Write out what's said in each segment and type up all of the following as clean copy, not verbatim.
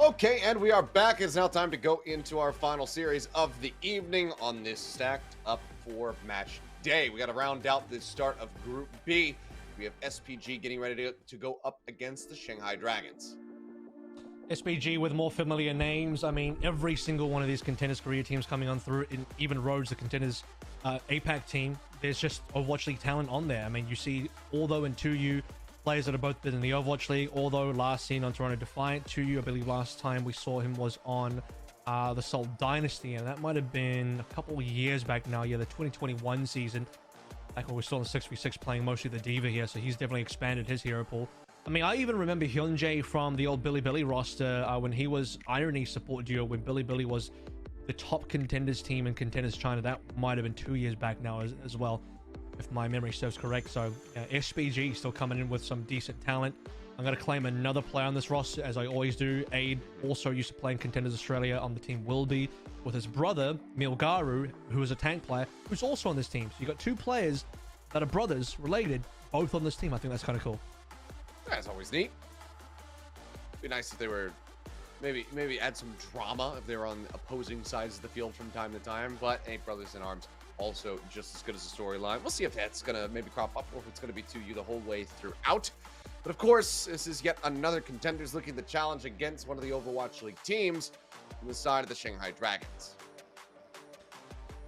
Okay, and we are back. It's now time to go into our final series of the evening on this stacked up for match day. We got to round out the start of Group B. We have SPG getting ready to go up against the Shanghai Dragons. SPG with more familiar names. I mean, every single one of these contenders career teams coming on through, in even Rhodes, the contenders APAC team, there's just Overwatch League talent on there. I mean, you see Although and 2U, players that have both been in the Overwatch League. Although last seen on Toronto Defiant, 2U, I believe last time we saw him was on the Seoul Dynasty, and that might have been a couple of years back now. Yeah, the 2021 season, back when we're still in 6v6 playing mostly the Diva here, so he's definitely expanded his hero pool. I mean, I even remember Hyunjae from the old Billy Billy roster when he was Irony support duo, when Billy Billy was the top contenders team in Contenders China. That might have been 2 years back now as well, if my memory serves correct. So SPG still coming in with some decent talent. I'm going to claim another player on this roster, as I always do. Aid also used to play in Contenders Australia on the team Will Be, with his brother Milgaru, who is a tank player, who's also on this team. So you got two players that are brothers related, both on this team. I think that's kind of cool. That's always neat. Be nice if they were maybe add some drama if they were on opposing sides of the field from time to time. But hey, brothers in arms, also just as good as a storyline. We'll see if that's gonna maybe crop up or if it's gonna be 2U the whole way throughout. But of course, this is yet another contenders looking to challenge against one of the Overwatch League teams on the side of the Shanghai Dragons.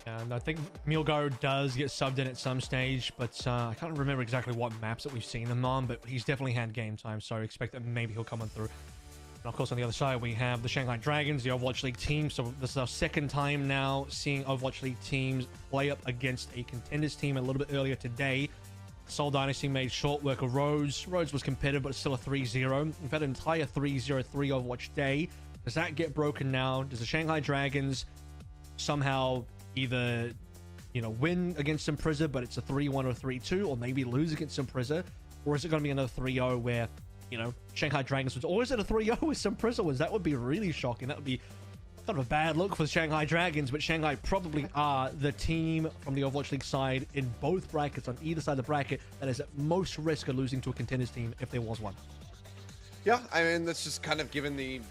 And I think Milgaru does get subbed in at some stage, but I can't remember exactly what maps that we've seen him on, but he's definitely had game time, so I expect that maybe he'll come on through. And of course, on the other side, we have the Shanghai Dragons, the Overwatch League team. So this is our second time now seeing Overwatch League teams play up against a contenders team. A little bit earlier today, Seoul Dynasty made short work of Rhodes. Rhodes was competitive, but it's still a 3-0. We've had an entire 3-0-3 Overwatch day. Does that get broken now? Does the Shanghai Dragons somehow either, win against Sin Prisa, but it's a 3-1 or 3-2, or maybe lose against Sin Prisa? Or is it going to be another 3-0 where, Shanghai Dragons was, or is it a 3-0 with Sin Prisa? That would be really shocking. That would be kind of a bad look for the Shanghai Dragons, but Shanghai probably are the team from the Overwatch League side in both brackets, on either side of the bracket, that is at most risk of losing to a contenders team if there was one. Yeah, I mean, that's just kind of given the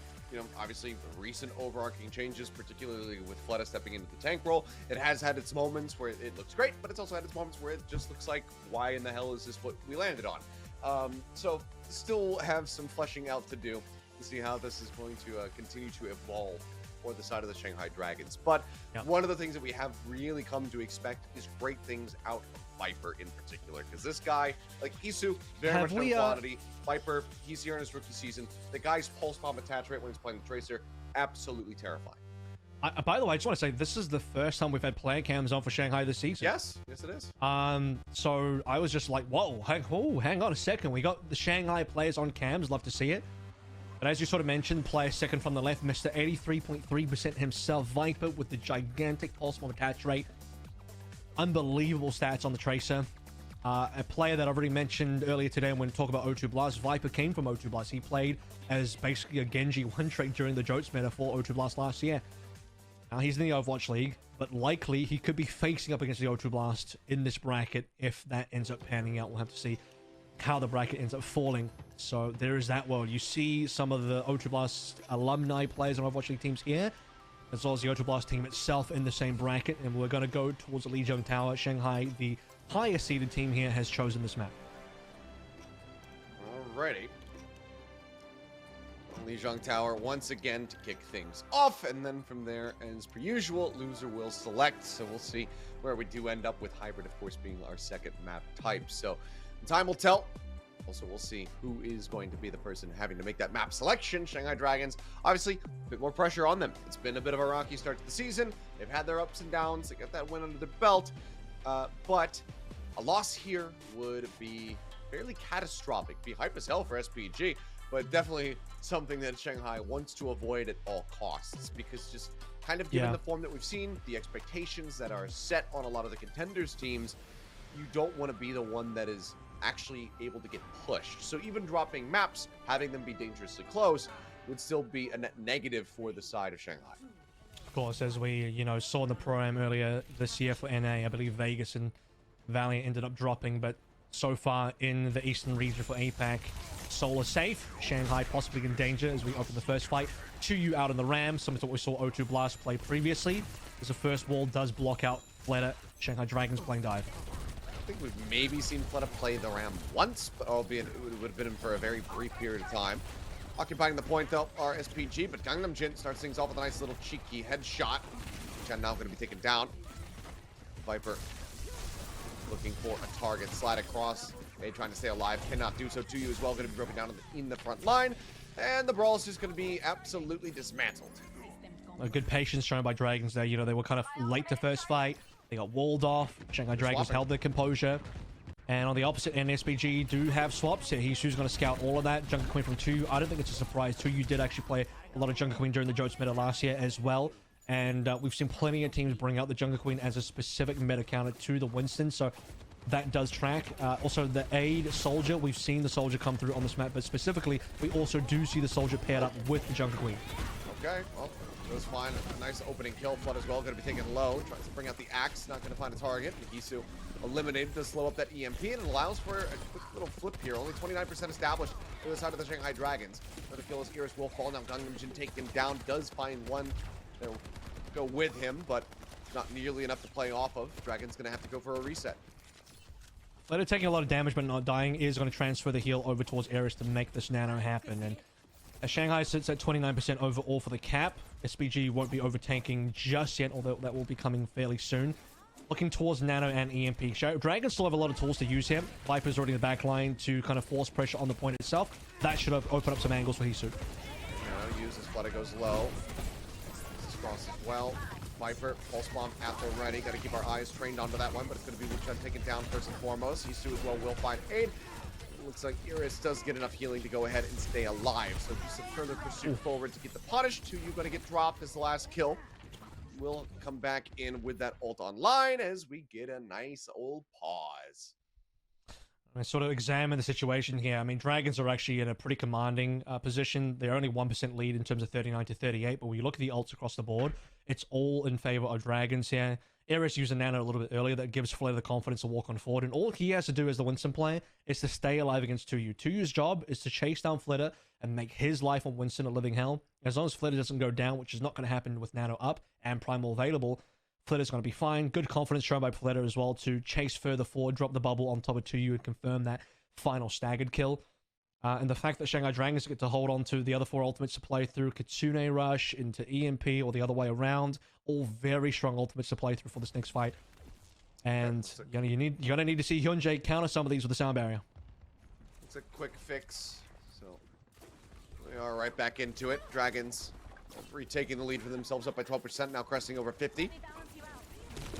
obviously recent overarching changes, particularly with Fleta stepping into the tank role. It has had its moments where it looks great, but it's also had its moments where it just looks like, why in the hell is this what we landed on? So still have some fleshing out to do to see how this is going to continue to evolve for the side of the Shanghai Dragons. But one of the things that we have really come to expect is great things out of Viper in particular, because this guy, like Isu, very much known quantity. Viper, he's here in his rookie season. The guy's pulse bomb attach rate when he's playing the Tracer, absolutely terrifying. By the way, I just want to say this is the first time we've had player cams on for Shanghai this season. Yes it is. So I was just like, whoa, hang on a second. We got the Shanghai players on cams. Love to see it. But as you sort of mentioned, player second from the left, Mr. 83.3% himself, Viper with the gigantic pulse bomb attach rate. Unbelievable stats on the Tracer. A player that I already mentioned earlier today when we talk about O2 Blast, Viper came from O2 Blast. He played as basically a Genji one-trick during the Jotes meta for O2 Blast last year. Now he's in the Overwatch League, but likely he could be facing up against the O2 Blast in this bracket if that ends up panning out. We'll have to see how the bracket ends up falling. So there is that world. You see some of the O2 Blast alumni players on Overwatch League teams here, as well as the O2 Blast team itself in the same bracket, and we're going to go towards the Lijiang Tower. Shanghai, the highest seeded team here, has chosen this map. Alrighty. Lijiang Tower once again to kick things off, and then from there, as per usual, loser will select. So we'll see where we do end up, with hybrid, of course, being our second map type. So time will tell. Also, we'll see who is going to be the person having to make that map selection. Shanghai Dragons, obviously, a bit more pressure on them. It's been a bit of a rocky start to the season. They've had their ups and downs. They got that win under their belt. But a loss here would be fairly catastrophic. Be hype as hell for SPG, but definitely something that Shanghai wants to avoid at all costs, because just kind of given the form that we've seen, the expectations that are set on a lot of the contenders teams, you don't want to be the one that is actually able to get pushed. So even dropping maps, having them be dangerously close, would still be a net negative for the side of Shanghai. Of course, as we saw in the program earlier this year for NA, I believe Vegas and Valiant ended up dropping, but so far in the eastern region for APAC, Solar safe. Shanghai possibly in danger as we open the first fight. 2U out on the Ram, similar to what we saw O2 Blast play previously. As the first wall does block out Fleta. Shanghai Dragons playing dive. I think we've maybe seen Fleta play the Ram once, but albeit it would have been for a very brief period of time. Occupying the point, though, are SPG, but Gangnam Jin starts things off with a nice little cheeky headshot, which are now going to be taken down. Viper looking for a target. Slide across. They trying to stay alive. Cannot do so. 2U as well. Going to be broken down in the front line. And the brawl is just going to be absolutely dismantled. A good patience shown by Dragons there. You know, they were kind of late to first fight. They got walled off. Shanghai Dragons held their composure. And on the opposite end, SPG do have swaps. He's going to scout all of that. Jungle Queen from 2U. I don't think it's a surprise. 2U did actually play a lot of Jungle Queen during the Jotes meta last year as well. And we've seen plenty of teams bring out the Jungle Queen as a specific meta counter to the Winston. So that does track. Also, the aid Soldier. We've seen the Soldier come through on this map. But specifically, we also do see the Soldier paired up with the Jungle Queen. Okay, well, goes fine. A nice opening kill. Flood as well. Going to be taken low. Tries to bring out the axe. Not going to find a target. Nikisu eliminated to slow up that EMP, and it allows for a quick little flip here. Only 29% established to the side of the Shanghai Dragons. Another kill as Iris will fall. Now Gangnam Jin taken down. Does find one. They'll go with him, but not nearly enough to play off of. Dragon's going to have to go for a reset. Fleta taking a lot of damage but not dying is going to transfer the heal over towards Eris to make this nano happen. And as Shanghai sits at 29% overall for the cap, SPG won't be overtanking just yet, although that will be coming fairly soon. Looking towards Nano and EMP. Dragons still have a lot of tools to use here. Viper's already in the back line to kind of force pressure on the point itself. That should open up some angles for Hisu. Uses Fleta goes low. This is cross as well. Viper, pulse bomb at the ready. Got to keep our eyes trained onto that one, but it's going to be Wuchun taken down first and foremost. Hisu as well will find aid. Looks like Iris does get enough healing to go ahead and stay alive. So just a further pursuit forward to get the punish. 2U going to get dropped as the last kill. We'll come back in with that ult online as we get a nice old pause. I sort of examine the situation here. I mean, Dragons are actually in a pretty commanding position. They're only 1% lead in terms of 39 to 38, but when you look at the ults across the board, it's all in favor of Dragons here. Eris used a nano a little bit earlier that gives Fleta the confidence to walk on forward, and all he has to do as the Winston player is to stay alive against 2U. 2U's job is to chase down Fleta and make his life on Winston a living hell. As long as Fleta doesn't go down, which is not going to happen with nano up and primal available, Fleta's going to be fine. Good confidence shown by Fleta as well to chase further forward, drop the bubble on top of 2U and confirm that final staggered kill. And the fact that Shanghai Dragons get to hold on to the other 4 ultimates to play through Kitsune Rush into EMP or the other way around, all very strong ultimates to play through for this next fight. And you're gonna need to see Hyunjae counter some of these with the sound barrier. It's a quick fix. So we are right back into it. Dragons retaking the lead for themselves up by 12%, now cresting over 50.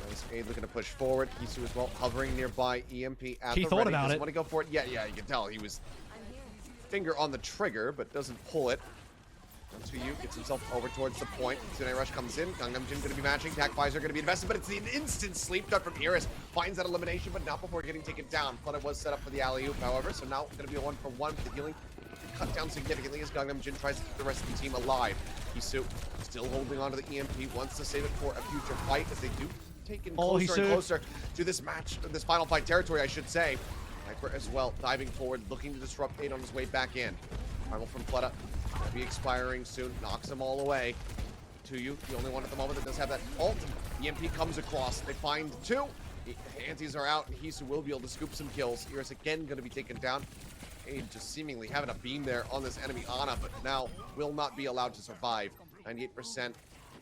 Nice aid looking to push forward. Hisu as well, hovering nearby. EMP at He the thought ready. about Doesn't it. want to go for it. Yeah, you can tell he was finger on the trigger, but doesn't pull it. 2U gets himself over towards the point. Kitsune Rush comes in. Gangnam Jin going to be matching. Tac Visor going to be invested, but it's the instant sleep dart from Iris. Finds that elimination, but not before getting taken down. Fleta was set up for the alley-oop, however, so now going to be a 1-for-1 for the healing. Cut down significantly as Gangnam Jin tries to keep the rest of the team alive. Hisu still holding on to the EMP, wants to save it for a future fight as they do take in closer and closer to this match, this final fight territory, I should say. Viper as well, diving forward, looking to disrupt 8 on his way back in. Primal from Fleta, gonna be expiring soon, knocks them all away. 2U, the only one at the moment that does have that ult. EMP comes across, they find 2. The antis are out, and Hisu will be able to scoop some kills. Iris again gonna be taken down. Aid just seemingly having a beam there on this enemy Ana, but now will not be allowed to survive. 98%.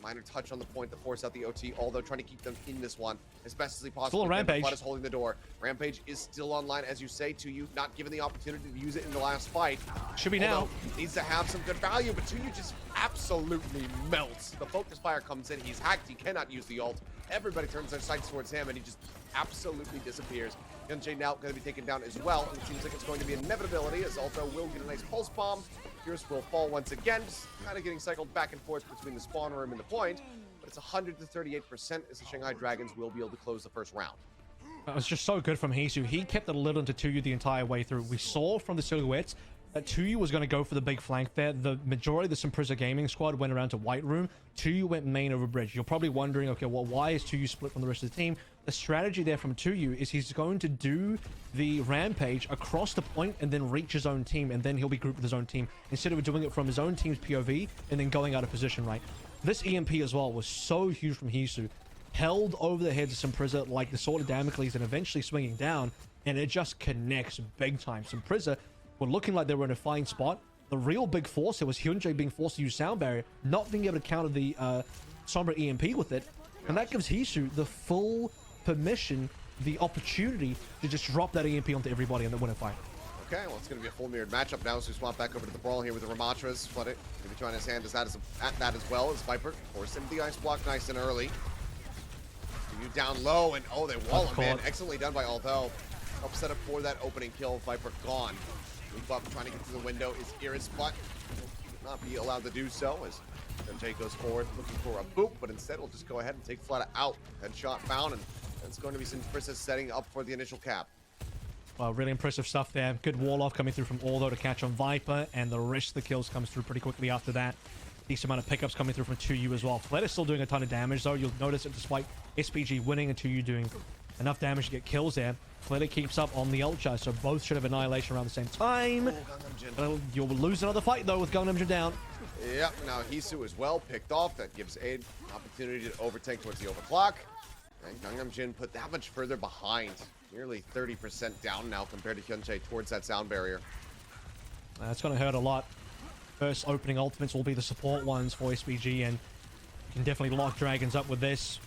Minor touch on the point to force out the OT, although trying to keep them in this one as best as he possibly Still a Rampage. Flood is holding the door. Rampage is still online, as you say, 2U not given the opportunity to use it in the last fight. Should be now. Needs to have some good value, but 2U just absolutely melts. The focus fire comes in. He's hacked. He cannot use the ult. Everybody turns their sights towards him, and he just absolutely disappears. Hyunjae now going to be taken down as well, and it seems like it's going to be inevitability, as Alto will get a nice pulse bomb. Pierce will fall once again, just kind of getting cycled back and forth between the spawn room and the point, but it's 100 to 38% as the Shanghai Dragons will be able to close the first round. That was just so good from Hisu. He kept it a little into 2U the entire way through. We saw from the silhouettes that 2U was going to go for the big flank there. The majority of the Sin Prisa Gaming squad went around to White Room. 2U went main over bridge. You're probably wondering, okay, well, why is 2U split from the rest of the team? the strategy there from 2U is he's going to do the rampage across the point and then reach his own team, and then he'll be grouped with his own team instead of doing it from his own team's POV and then going out of position, right? This EMP as well was so huge from Hisu. Held over the heads of Sin Prisa like the sword of Damocles and eventually swinging down, and it just connects big time. Sin Prisa were looking like they were in a fine spot. The real big force here was Hyunjae being forced to use Sound Barrier, not being able to counter the Sombra EMP with it, and that gives Hisu the full permission, the opportunity to just drop that EMP onto everybody in the winner fight. Okay, well, it's going to be a full mirrored matchup now as we swap back over to the brawl here with the Ramatras. Flood it. Going to be trying his hand at that as well as Viper. Force him the ice block nice and early. You down low, and oh, they wall him in. Excellently done by Although. Help set up for that opening kill. Viper gone. Leap up, trying to get to the window is Iris, but will not be allowed to do so as Jay goes forward looking for a boop, but instead we'll just go ahead and take Fleta out. Headshot found, and it's going to be Sin Prisa setting up for the initial cap. Well, really impressive stuff there. Good wall off coming through from Although to catch on Viper, and the rest of the kills comes through pretty quickly after that. Decent amount of pickups coming through from 2U as well. Fleta's still doing a ton of damage though. You'll notice that despite SPG winning and 2U doing enough damage to get kills there, Fleta keeps up on the Ultra, so both should have Annihilation around the same time. You'll lose another fight though with Gangnam Jin down. Yep, now Hisu is well picked off. That gives Aid an opportunity to overtake towards the overclock. And Gangnam Jin put that much further behind. Nearly 30% down now compared to Hyunjae towards that sound barrier. That's going to hurt a lot. First opening ultimates will be the support ones for SPG, and you can definitely lock Dragons up with this.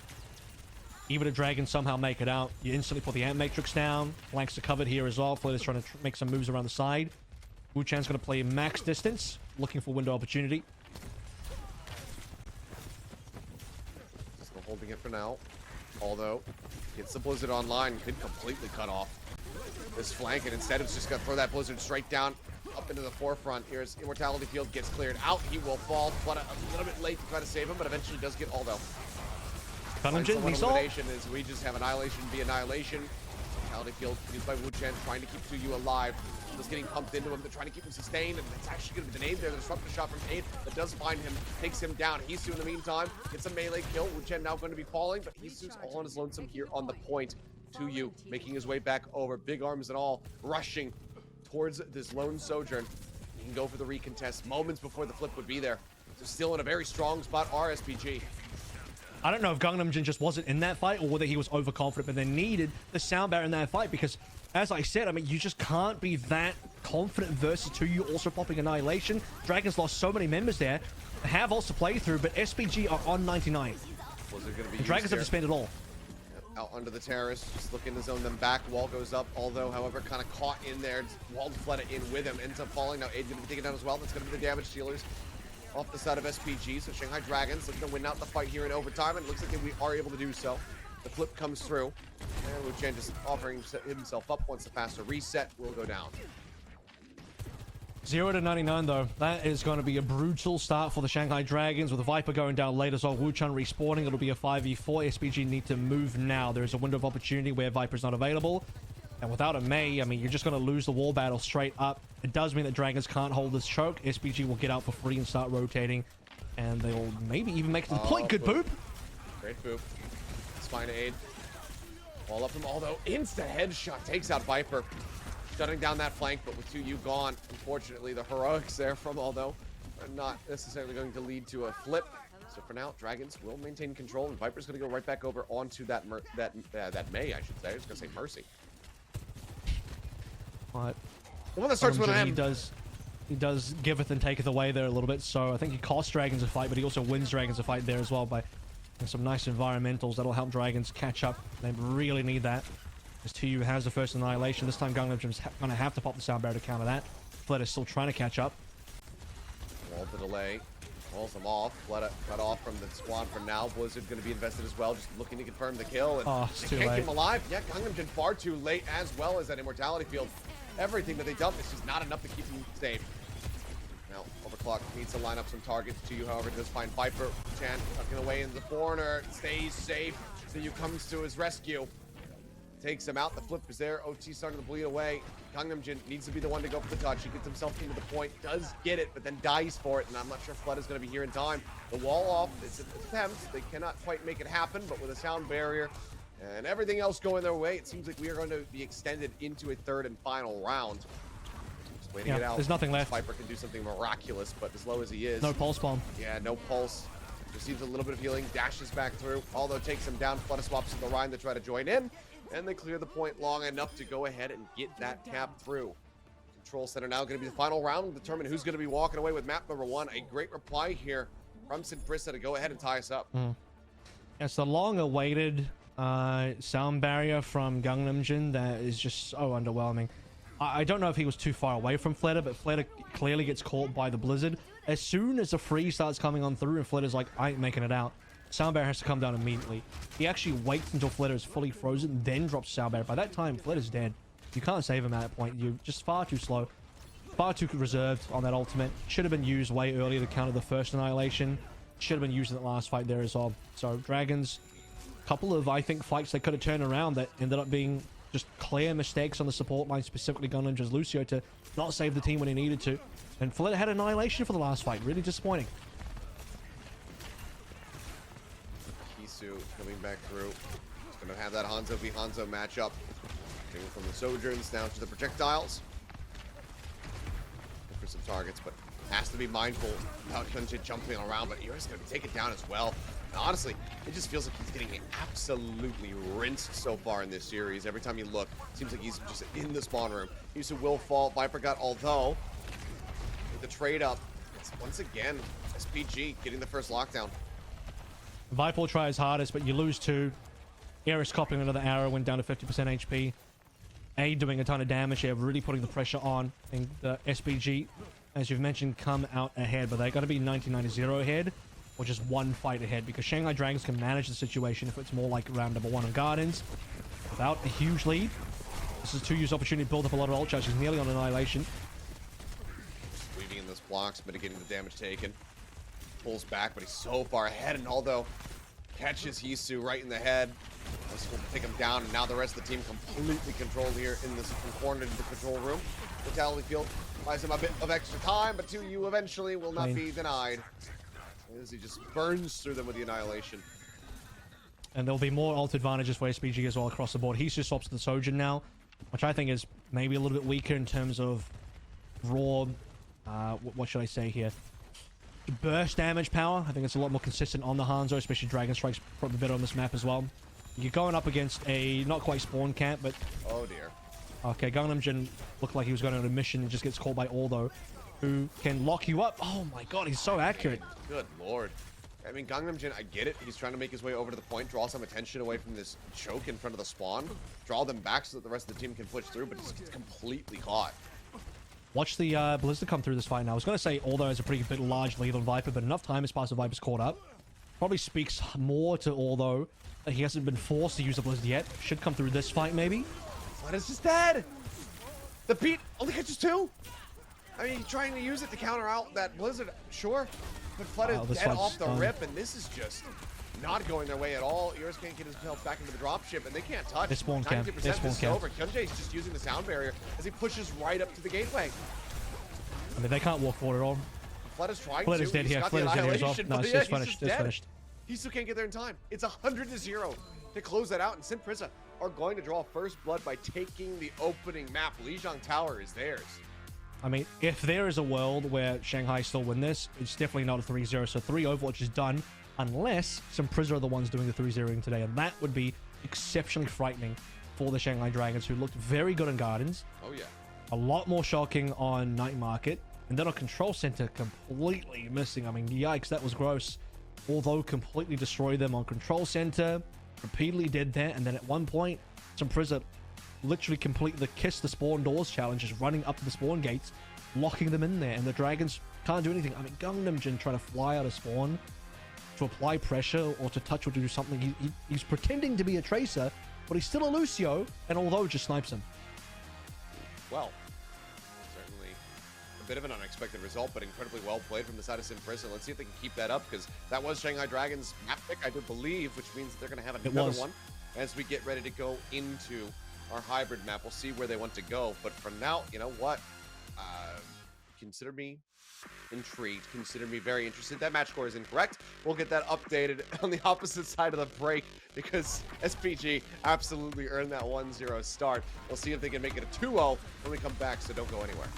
Even if Dragons somehow make it out, you instantly put the Ant Matrix down. Flanks are covered here as well. Fleta's trying to make some moves around the side. Wu Chan's going to play max distance, looking for window opportunity. Just holding it for now. Although, gets the Blizzard online, could completely cut off this flank, and instead it's just going to throw that Blizzard straight down, up into the forefront. Here's Immortality Field, gets cleared out. He will fall. Fleta a little bit late to try to save him, but eventually does get Aldo. Elimination is we just have Annihilation be Annihilation. Immortality Field used by Wu Chen, trying to keep 2U alive. Just getting pumped into him. They're trying to keep him sustained, and it's actually going to be the nade there. The disruptive shot from Aid that does find him, takes him down. Hisu in the meantime gets a melee kill. Wu Chen now going to be falling, but Hisu's all on his lonesome here on the point. 2U making his way back over, big arms and all, rushing towards this lone Sojourn. He can go for the recontest moments before the flip would be there. So still in a very strong spot, RSPG. I don't know if Gangnam Jin just wasn't in that fight or whether he was overconfident, but they needed the sound barrier in that fight because, as I said, I mean, you just can't be that confident versus 2U also popping Annihilation. Dragons lost so many members there. They have also played through, but SPG are on 99. The Dragons have to spend it all. Out under the terrace, just looking to zone them back. Wall goes up, although, however, kind of caught in there. Walled Fleta in with him, ends up falling. Now Aid going to be taken down as well. That's going to be the damage dealers off the side of SPG. So Shanghai Dragons looking to win out the fight here in overtime, and it looks like we are able to do so. The flip comes through, and Wu Chen just offering himself up once the faster reset will go down. 0 to 99 though. That is going to be a brutal start for the Shanghai Dragons with the Viper going down late as well. Wu Chen respawning. It'll be a 5v4. SPG need to move now. There is a window of opportunity where Viper's not available. And without a Mei, I mean, you're just going to lose the wall battle straight up. It does mean that Dragons can't hold this choke. SPG will get out for free and start rotating. And they'll maybe even make it to the point. Good boop. Great boop. It's fine, Aid. Wall up from Aldo. Instant headshot takes out Viper. Shutting down that flank, but with 2U gone, unfortunately, the heroics there from Aldo are not necessarily going to lead to a flip. So for now, Dragons will maintain control, and Viper's going to go right back over onto that Mei, I should say. I was going to say Mercy. But the one that starts with he does giveth and taketh away there a little bit. So I think he costs Dragons a fight, but he also wins Dragons a fight there as well by some nice environmentals that'll help Dragons catch up. They really need that. As 2U has the first Annihilation. This time Gangnam Jin's going to have to pop the sound barrier to counter that. Fleta's still trying to catch up. Wall the delay. Walls them off. Fleta cut off from the squad for now. Blizzard going to be invested as well, just looking to confirm the kill. And it's they too can't late. keep him alive. Yeah, Gangnam Jin far too late, as well as that Immortality Field. Everything that they dump is just not enough to keep him safe. Now, Overclock needs to line up some targets. 2U, however, does find Viper. Chan tucking away into the corner. Stays safe. 2U comes to his rescue. Takes him out. The flip is there. OT starting to bleed away. Gangnam Jin needs to be the one to go for the touch. He gets himself into the point. Does get it, but then dies for it. And I'm not sure if Fleta's going to be here in time. The wall off. It's an attempt. They cannot quite make it happen, but with a sound barrier, And everything else going their way, it seems like we are going to be extended into a third and final round. Just waiting it out. There's nothing left. Viper can do something miraculous, but as low as he is. No pulse bomb. Yeah, no pulse. Receives a little bit of healing, dashes back through, although takes him down. Flutter swaps to the Rhine to try to join in, and they clear the point long enough to go ahead and get that cap through. Control center now going to be the final round and determine who's going to be walking away with map number 1. A great reply here from Sin Prisa to go ahead and tie us up. It's the long-awaited sound barrier from Gangnam that is just so underwhelming. I don't know if he was too far away from Flutter, but Flutter clearly gets caught by the blizzard. As soon as the freeze starts coming on through and Flutter's like, I ain't making it out, sound barrier has to come down immediately. He actually waits until Flutter is fully frozen, then drops sound barrier. By that time, Flutter's dead. You can't save him at that point. You're just far too slow, far too reserved on that ultimate. Should have been used way earlier to counter the first annihilation. Should have been used in the last fight there as well. So Dragons, couple of, I think, fights they could have turned around that ended up being just clear mistakes on the support line, specifically Gunninja's Lucio, to not save the team when he needed to. And Flutter had annihilation for the last fight. Really disappointing. Kisu coming back through. He's going to have that Hanzo v Hanzo matchup. Going from the Sojourns down to the projectiles. Look for some targets, but has to be mindful about Kunja jumping around, but Ira's going to take it down as well. And honestly, it just feels like he's getting absolutely rinsed so far in this series. Every time you look, it seems like he's just in the spawn room. Kisu will fall. Viper got, although with the trade up, it's once again SPG getting the first lockdown. Viper will try his hardest, but you lose 2. Eris copying another arrow, went down to 50% HP. A doing a ton of damage here, really putting the pressure on. And the SPG, as you've mentioned, come out ahead, but they got to be 19-0 ahead, or just 1 fight ahead, because Shanghai Dragons can manage the situation if it's more like round number 1 on Gardens. Without a huge lead, this is a 2-use opportunity to build up a lot of ult charge. He's nearly on annihilation. Weaving in those blocks, mitigating the damage taken. Pulls back, but he's so far ahead, and although catches Hisu right in the head, this will take him down, and now the rest of the team completely controlled here in this cornered into the control room. Fatality field buys him a bit of extra time, but 2U eventually will not be denied, as he just burns through them with the annihilation. And there'll be more ult advantages for SPG as well across the board. Hisu swaps to the Sojourn now, which I think is maybe a little bit weaker in terms of raw, what should I say here? Burst damage power. I think it's a lot more consistent on the Hanzo, especially Dragon Strike's probably better on this map as well. You're going up against a not quite spawn camp, but oh dear. Okay, Gangnam Jin looked like he was going on a mission and just gets caught by Aldo, who can lock you up. Oh my god, he's so accurate. Good lord. I mean, Gangnam Jin, I get it. He's trying to make his way over to the point, draw some attention away from this choke in front of the spawn, draw them back so that the rest of the team can push through, but just gets completely caught. Watch the Blizzard come through this fight now. I was going to say Aldo has a pretty bit large lead on Viper, but enough time has passed the Viper's caught up. Probably speaks more to Aldo that he hasn't been forced to use the Blizzard yet. Should come through this fight, maybe. Flood is just dead. The beat only catches 2. I mean, he's trying to use it to counter out that Blizzard, sure. But Flood is dead off the rip, and this is just not going their way at all. Iris can't get himself back into the dropship, and they can't touch. This spawn camp. This spawn camp. Over. Kyunjae's just using the sound barrier as he pushes right up to the gateway. I mean, they can't walk forward at all. Flood is trying Flood is dead here. Flood is dead here as well. No, it's finished. It's finished. He still can't get there in time. It's 100-0 to close that out, and Sin Prisa are going to draw first blood by taking the opening map. Lijiang Tower is theirs. I mean, if there is a world where Shanghai still win this, it's definitely not a 3-0. So 3 Overwatch is done, unless Sin Prisa are the ones doing the 3-0ing today, and that would be exceptionally frightening for the Shanghai Dragons, who looked very good in Gardens. Oh yeah. A lot more shocking on Night Market, and then on Control Center, completely missing. I mean, yikes, that was gross. Although completely destroyed them on Control Center, repeatedly did that, and then at one point, Sin Prisa literally completed the Kiss the Spawn Doors challenge, just running up to the spawn gates, locking them in there, and the Dragons can't do anything. I mean, Gangnam Jin trying to fly out of spawn to apply pressure or to touch or to do something. He's pretending to be a Tracer, but he's still a Lucio, and although just snipes him. Well, certainly a bit of an unexpected result, but incredibly well played from the side of Sin Prisa. Let's see if they can keep that up, because that was Shanghai Dragons' map pick, I do believe, which means that they're going to have another one as we get ready to go into our hybrid map. We'll see where they want to go, but for now, you know what? consider me intrigued, consider me very interested. That match score is incorrect. We'll get that updated on the opposite side of the break because SPG absolutely earned that 1-0 start. We'll see if they can make it a 2-0 when we come back, so don't go anywhere.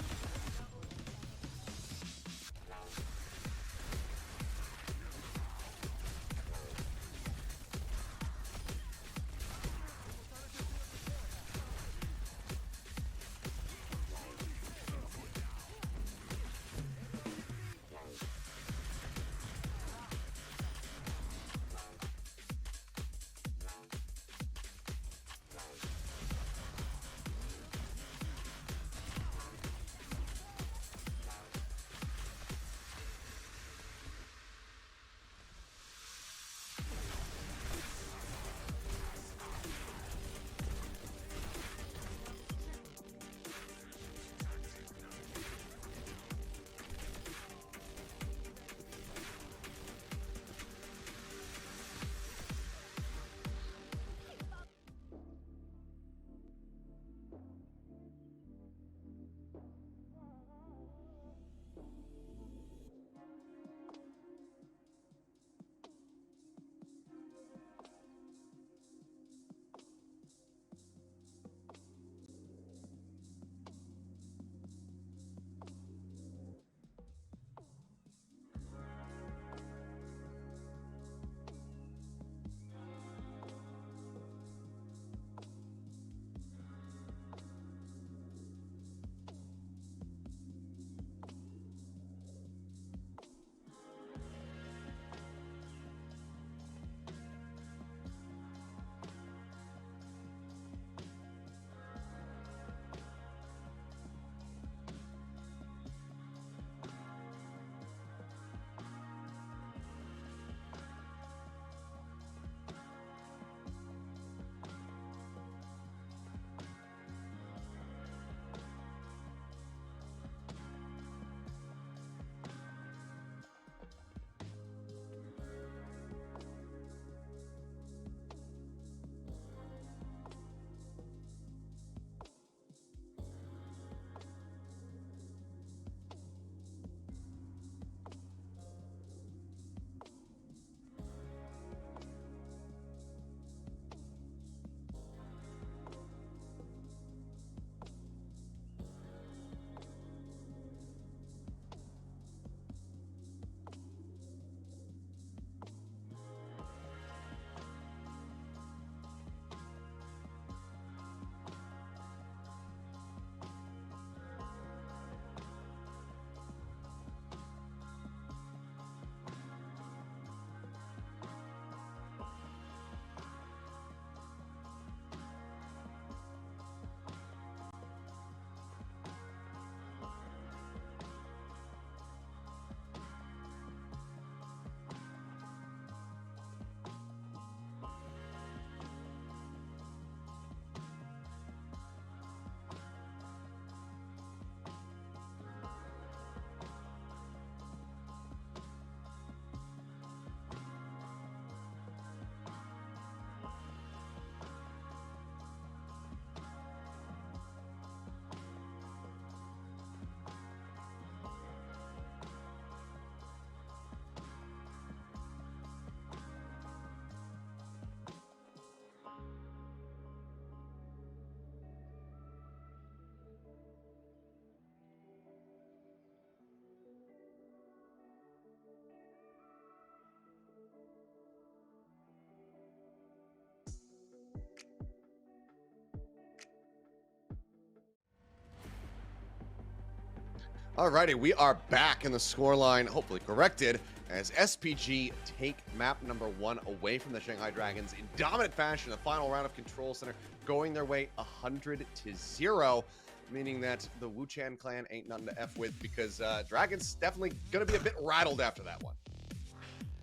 Alrighty, we are back in the scoreline, hopefully corrected, as SPG take map number 1 away from the Shanghai Dragons in dominant fashion. The final round of Control Center going their way 100-0, meaning that the Wuchan clan ain't nothing to F with because Dragons definitely going to be a bit rattled after that one.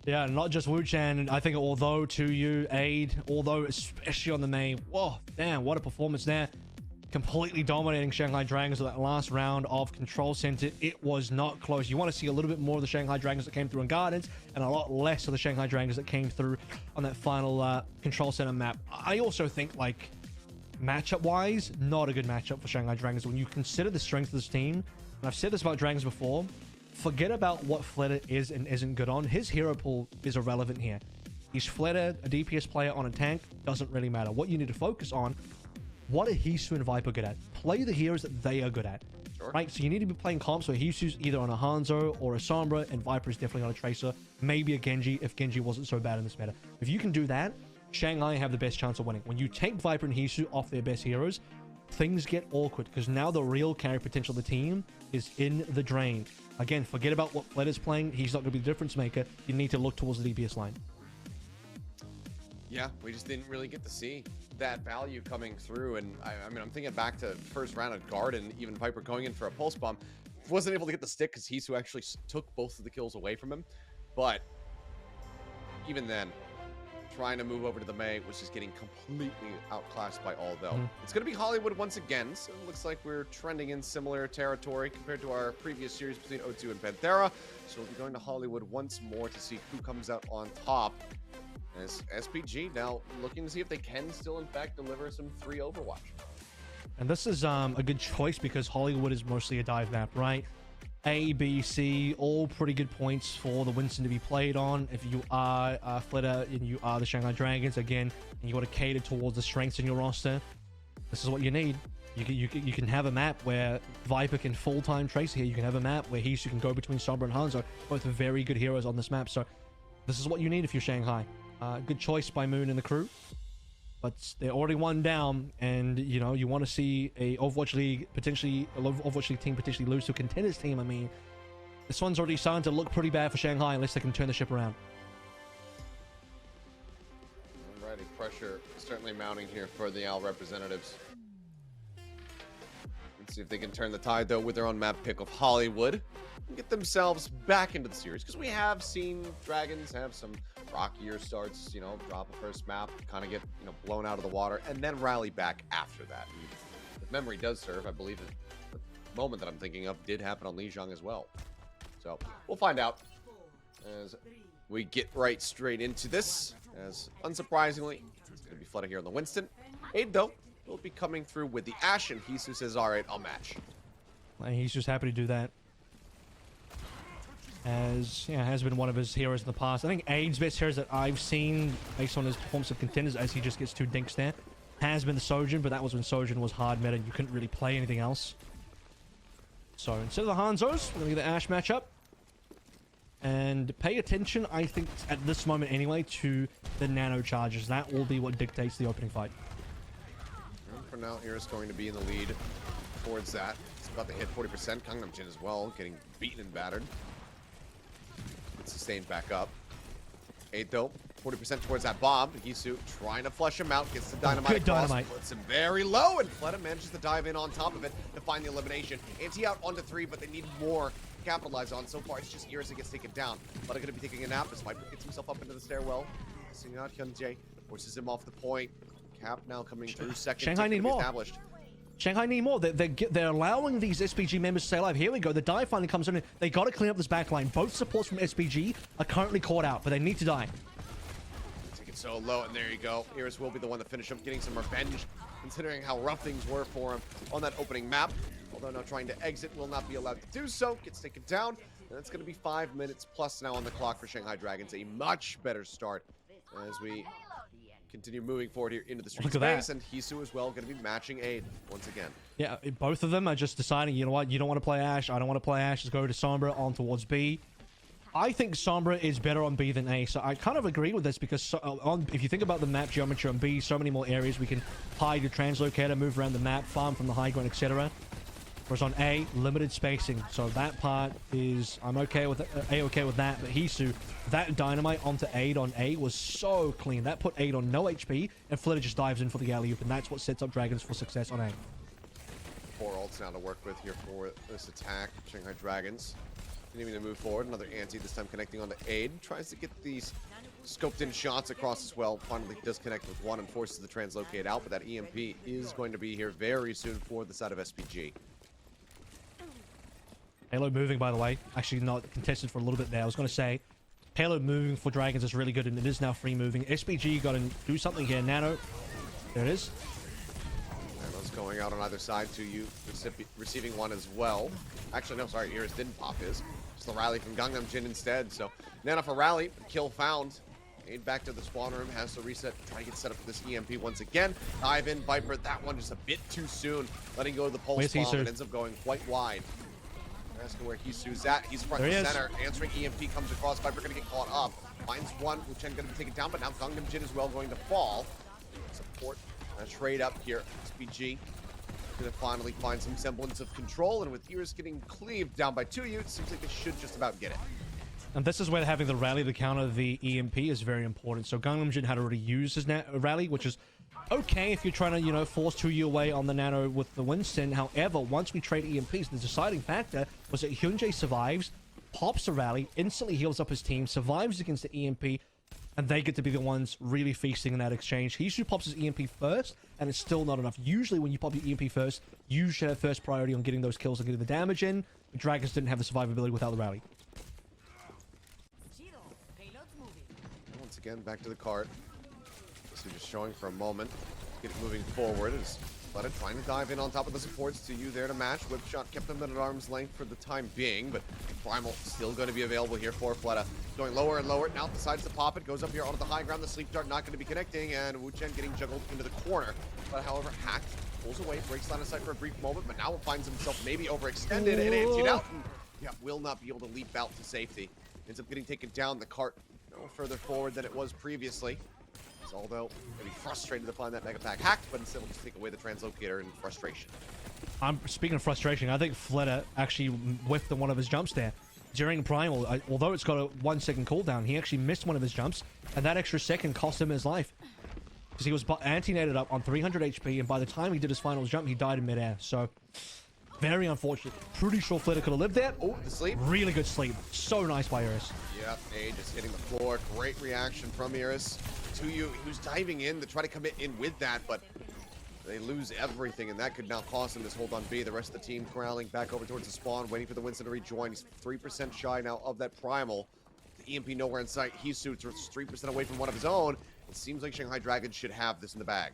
Yeah, not just Wuchan. I think although to you, Aid, although especially on the main, whoa, damn, what a performance there. Completely dominating Shanghai Dragons with that last round of Control Center. It was not close. You want to see a little bit more of the Shanghai Dragons that came through in Gardens and a lot less of the Shanghai Dragons that came through on that final Control Center map. I also think, like, matchup-wise, not a good matchup for Shanghai Dragons. When you consider the strength of this team, and I've said this about Dragons before, forget about what Fleta is and isn't good on. His hero pool is irrelevant here. He's Fleta, a DPS player on a tank, doesn't really matter. What you need to focus on, what are Hisu and Viper good at? Play the heroes that they are good at. Sure. Right? So you need to be playing comps where Hisu's either on a Hanzo or a Sombra, and Viper is definitely on a Tracer, maybe a Genji if Genji wasn't so bad in this meta. If you can do that, Shanghai have the best chance of winning. When you take Viper and Hisu off their best heroes, things get awkward because now the real carry potential of the team is in the drain. Again, forget about what Fleta's playing. He's not going to be the difference maker. You need to look towards the DPS line. Yeah, we just didn't really get to see that value coming through. And I mean, I'm thinking back to first round at Garden, even Viper going in for a pulse bomb. Wasn't able to get the stick because Hisu actually took both of the kills away from him. But even then, trying to move over to the Mei was just getting completely outclassed by Aldo. It's going to be Hollywood once again, so it looks like we're trending in similar territory compared to our previous series between O2 and Panthera. So we'll be going to Hollywood once more to see who comes out on top. As SPG now looking to see if they can still, in fact, deliver some free Overwatch. And this is a good choice because Hollywood is mostly a dive map, right? A, B, C, all pretty good points for the Winston to be played on. If you are Fleta and you are the Shanghai Dragons, again, and you want to cater towards the strengths in your roster, this is what you need. You can have a map where Viper can full-time trace here. You can have a map where Hisu can go between Sombra and Hanzo, both very good heroes on this map. So this is what you need if you're Shanghai. Good choice by Moon and the crew, but they're already one down, and you know you want to see a Overwatch League team potentially lose to a contenders team. I mean, this one's already starting to look pretty bad for Shanghai unless they can turn the ship around. Alrighty, pressure certainly mounting here for the AL representatives. Let's see if they can turn the tide though with their own map pick of Hollywood and get themselves back into the series, because we have seen Dragons have some rockier starts, you know, drop a first map, kind of get, you know, blown out of the water, and then rally back after that. And if memory does serve, I believe the moment that I'm thinking of did happen on Lijiang as well. So we'll find out as we get right straight into this, as unsurprisingly, it's going to be flooded here on the Winston. Aid, though, will be coming through with the Ashe, and Hisu says, all right, I'll match. And he's just happy to do that. As yeah, has been one of his heroes in the past. I think Aid's best heroes that I've seen based on his performance of contenders, as he just gets two dinks there, has been the Sojin, but that was when Sojin was hard meta and you couldn't really play anything else. So instead of the Hanzos, we're going to get the Ashe matchup. And pay attention, I think, at this moment anyway, to the nano charges. That will be what dictates the opening fight. And for now, Iris going to be in the lead towards that. It's about to hit 40%. Gangnam Jin as well, getting beaten and battered. Sustained back up. 8 though, 40% towards that bomb. Hisu trying to flush him out, gets the dynamite Good across, dynamite. puts him very low, and Fleta manages to dive in on top of it to find the elimination. Anti out onto 3, but they need more to capitalize on. So far, it's just Iris that gets taken down. Fleta going to be taking a nap as Viper gets himself up into the stairwell. Seeing out Hyunjae, forces him off the point. Cap now coming through second. Shanghai need more. Established. Shanghai need more. They're allowing these SPG members to stay alive. Here we go. The dive finally comes in. They got to clean up this backline. Both supports from SPG are currently caught out, but they need to die. Take it so low, and there you go. Iris will be the one to finish up, getting some revenge, considering how rough things were for him on that opening map. Although now trying to exit, will not be allowed to do so. Gets taken down, and it's going to be 5 minutes plus now on the clock for Shanghai Dragons. A much better start as we continue moving forward here into the street space, and Hisu as well going to be matching Aid once again. Yeah, both of them are just deciding, you know what, you don't want to play Ashe, I don't want to play Ashe, let's go to Sombra on towards B. I think Sombra is better on B than A, so I kind of agree with this because if you think about the map geometry on B, so many more areas we can hide your translocator, move around the map, farm from the high ground, etc. Whereas on A, limited spacing, so that part is, I'm okay with A-okay with that, but Hisu, that dynamite onto Aid on A was so clean. That put Aid on no HP, and Fleta just dives in for the alley-oop, and that's what sets up Dragons for success on A. 4 ults now to work with here for this attack. Shanghai Dragons continuing to move forward. Another anti, this time connecting onto Aid. Tries to get these scoped in shots across as well. Finally does connect with one and forces the translocate out, but that EMP is going to be here very soon for the side of SPG. Halo moving, by the way. Actually, not contested for a little bit there. I was going to say, Halo moving for Dragons is really good, and it is now free moving. SPG got to do something here. Nano. There it is. Nano's going going out on either side to you, receiving one as well. Actually, no, sorry, Iris didn't pop his. Just the rally from Gangnam Jin instead. So Nana for rally, kill found. Aid back to the spawn room, has to reset, try to get set up for this EMP once again. Dive in, Viper, that one just a bit too soon. Letting go of the pulse bomb, it ends up going quite wide. Asking where Hisu's at, he's front and center. Answering EMP comes across, Viper gonna get caught up. Finds one, Wuchen gonna be taken down, but now Gangnam Jin as well going to fall. Support, trade up here, SPG. Gonna finally find some semblance of control, and with Iris getting cleaved down by 2U, it seems like they should just about get it. And this is where having the rally to counter the EMP is very important. So Gangnam Jin had already used his rally, which is okay if you're trying to, you know, force 2U away on the Nano with the Winston. However, once we trade EMPs, the deciding factor was that Hyunjae survives, pops a rally, instantly heals up his team, survives against the EMP, and they get to be the ones really feasting in that exchange. Hisu pops his EMP first, and it's still not enough. Usually when you pop your EMP first, you should have first priority on getting those kills and getting the damage in. The Dragons didn't have the survivability without the rally. Once again, back to the cart. So just showing for a moment. Get it moving forward. As Fleta trying to dive in on top of the supports. To you there to match. Whip shot kept them at arm's length for the time being, but Primal still going to be available here for Fleta. Going lower and lower. Now decides to pop it. Goes up here onto the high ground. The sleep dart not going to be connecting, and Wuchen getting juggled into the corner. But however, hacked, pulls away, breaks line of sight for a brief moment, but now finds himself maybe overextended and emptied out. And, yeah, will not be able to leap out to safety. Ends up getting taken down. The cart no further forward than it was previously. So although maybe frustrated to find that mega pack hacked, but instead will just take away the translocator in frustration. I'm speaking of frustration. I think Fleta actually whiffed one of his jumps there during Primal. Although it's got a 1 second cooldown, he actually missed one of his jumps, and that extra second cost him his life because he was anti-nated up on 300 HP, and by the time he did his final jump, he died in midair. So very unfortunate. Pretty sure Fleta could have lived there. Oh, the sleep. Really good sleep. So nice by Iris. Yep, Aid just hitting the floor. Great reaction from Iris. 2U, he was diving in to try to commit in with that, but they lose everything, and that could now cost him this hold on B. The rest of the team corralling back over towards the spawn, waiting for the Winston to rejoin. He's 3% shy now of that Primal. The EMP nowhere in sight. Hisu just 3% away from one of his own. It seems like Shanghai Dragons should have this in the bag.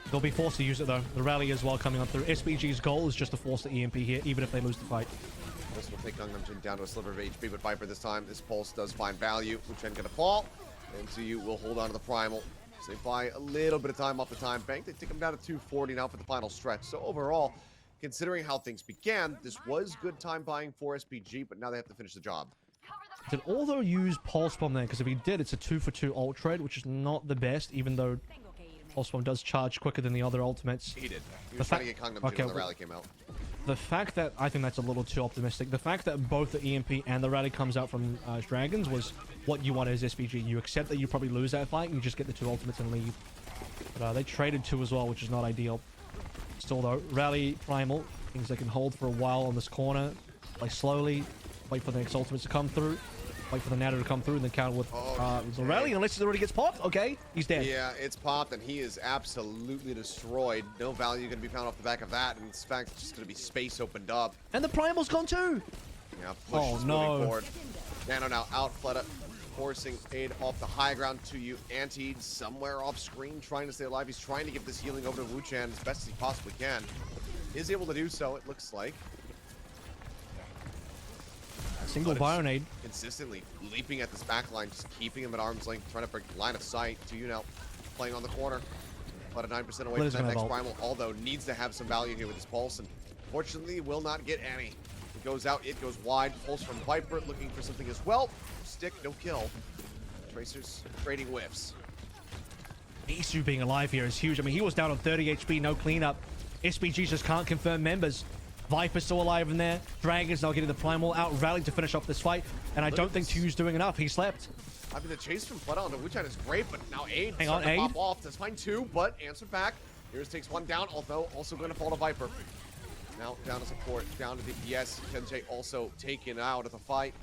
They'll be forced to use it though. The rally as well coming up through. SBG's goal is just to force the EMP here, even if they lose the fight. This will take Gangnam Jin down to a sliver of HP, but Viper this time, this pulse does find value. Wuchen gonna fall, and MCU will hold on to the Primal. So they buy a little bit of time off the time bank. They take him down to 240 now for the final stretch. So overall, considering how things began, this was good time buying for SPG, but now they have to finish the job. Did Although use Pulse Bomb there? Because if he did, it's a 2-for-2 ult trade, which is not the best, even though Pulse Bomb does charge quicker than the other ultimates. He did. He was trying to get Gangnam Jin when the rally came out. The fact that, I think that's a little too optimistic. The fact that both the EMP and the rally comes out from Dragons was what you want as SPG. You accept that you probably lose that fight, and you just get the 2 ultimates and leave. But they traded 2 as well, which is not ideal. Still though, rally Primal, things they can hold for a while on this corner. Play slowly, wait for the next ultimates to come through. Wait for the Natter to come through and then counter with the rally, unless it already gets popped. Okay, he's dead. Yeah, it's popped, and he is absolutely destroyed. No value going to be found off the back of that, and in fact, it's just going to be space opened up. And the Primal's gone too! Yeah, push is moving forward. Nano now out, Fleta forcing Aid off the high ground to you. Anti somewhere off screen, trying to stay alive. He's trying to get this healing over to Wuchen as best as he possibly can. Is able to do so, it looks like. Single Bionade. Consistently leaping at this back line, just keeping him at arm's length, trying to break line of sight. To you now, playing on the corner. About a 9% away from that next Primal, although needs to have some value here with his pulse, and fortunately will not get any. It goes out, it goes wide. Pulse from Viper, looking for something as well. Stick, no kill. Tracers trading whiffs. Isu being alive here is huge. I mean, he was down on 30 HP, no cleanup. SPG just can't confirm members. Viper's still alive in there. Dragons now getting the Primal out, rallying to finish off this fight. And I don't think 2U's doing enough. He slept. I mean, the chase from Fleta onto Wuchen is great, but now Aid Hang on, Aid. Pop off. Does find 2, but answer back. Here's takes 1 down, although also going to fall to Viper. Now down to support, down to DPS. Kenjay also taken out of the fight.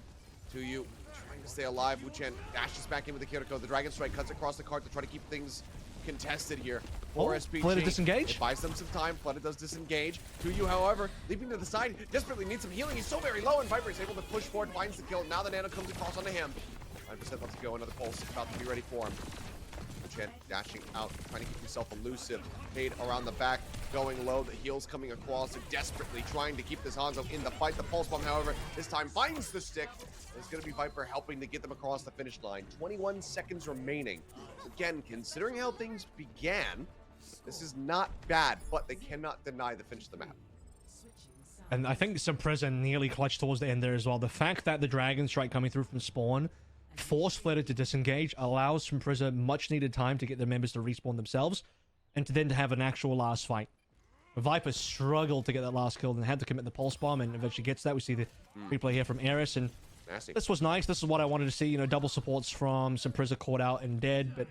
2U trying to stay alive. Wuchen dashes back in with the Kiriko. The Dragon Strike cuts across the cart to try to keep things contested here. For SPG. Fleta disengage? It buys them some time. Fleta does disengage. 2U, however, leaping to the side, desperately needs some healing. He's so very low, and Viper is able to push forward, finds the kill. Now the Nano comes across onto him. 9% left to go. Another pulse about to be ready for him. Chen dashing out, trying to keep himself elusive. Paid around the back. going low. The heals coming across. They're desperately trying to keep this Hanzo in the fight. The Pulse Bomb, however, this time finds the stick. It's going to be Viper helping to get them across the finish line. 21 seconds remaining. Again, considering how things began, this is not bad, but they cannot deny the finish of the map. And I think Sin Prisa nearly clutched towards the end there as well. The fact that the Dragon Strike coming through from spawn forced Flitter to disengage allows Sin Prisa much needed time to get their members to respawn themselves and to then to have an actual last fight. Viper struggled to get that last kill and had to commit the Pulse Bomb, and eventually gets that. We see the replay here from Eris, and Nasty. this was nice. This is what I wanted to see. You know, double supports from Sin Prisa caught out and dead, but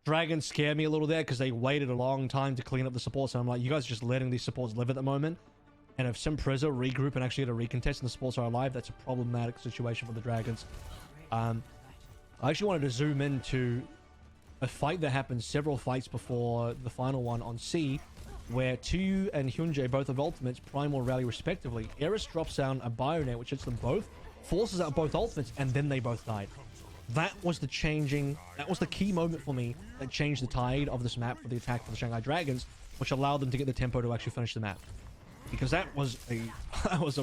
Dragons scared me a little there because they waited a long time to clean up the supports, and I'm like, you guys are just letting these supports live at the moment. And if Sin Prisa regroup and actually get a recontest and the supports are alive, that's a problematic situation for the Dragons. I actually wanted to zoom into a fight that happened several fights before the final one on C, where Tuyu and Hyunjae both have ultimates, Primal Rally respectively. Eris drops down a Bionet, which hits them both, forces out both ultimates, and then they both died. That was the key moment for me that changed the tide of this map for the attack for the Shanghai Dragons, which allowed them to get the tempo to actually finish the map. Because that was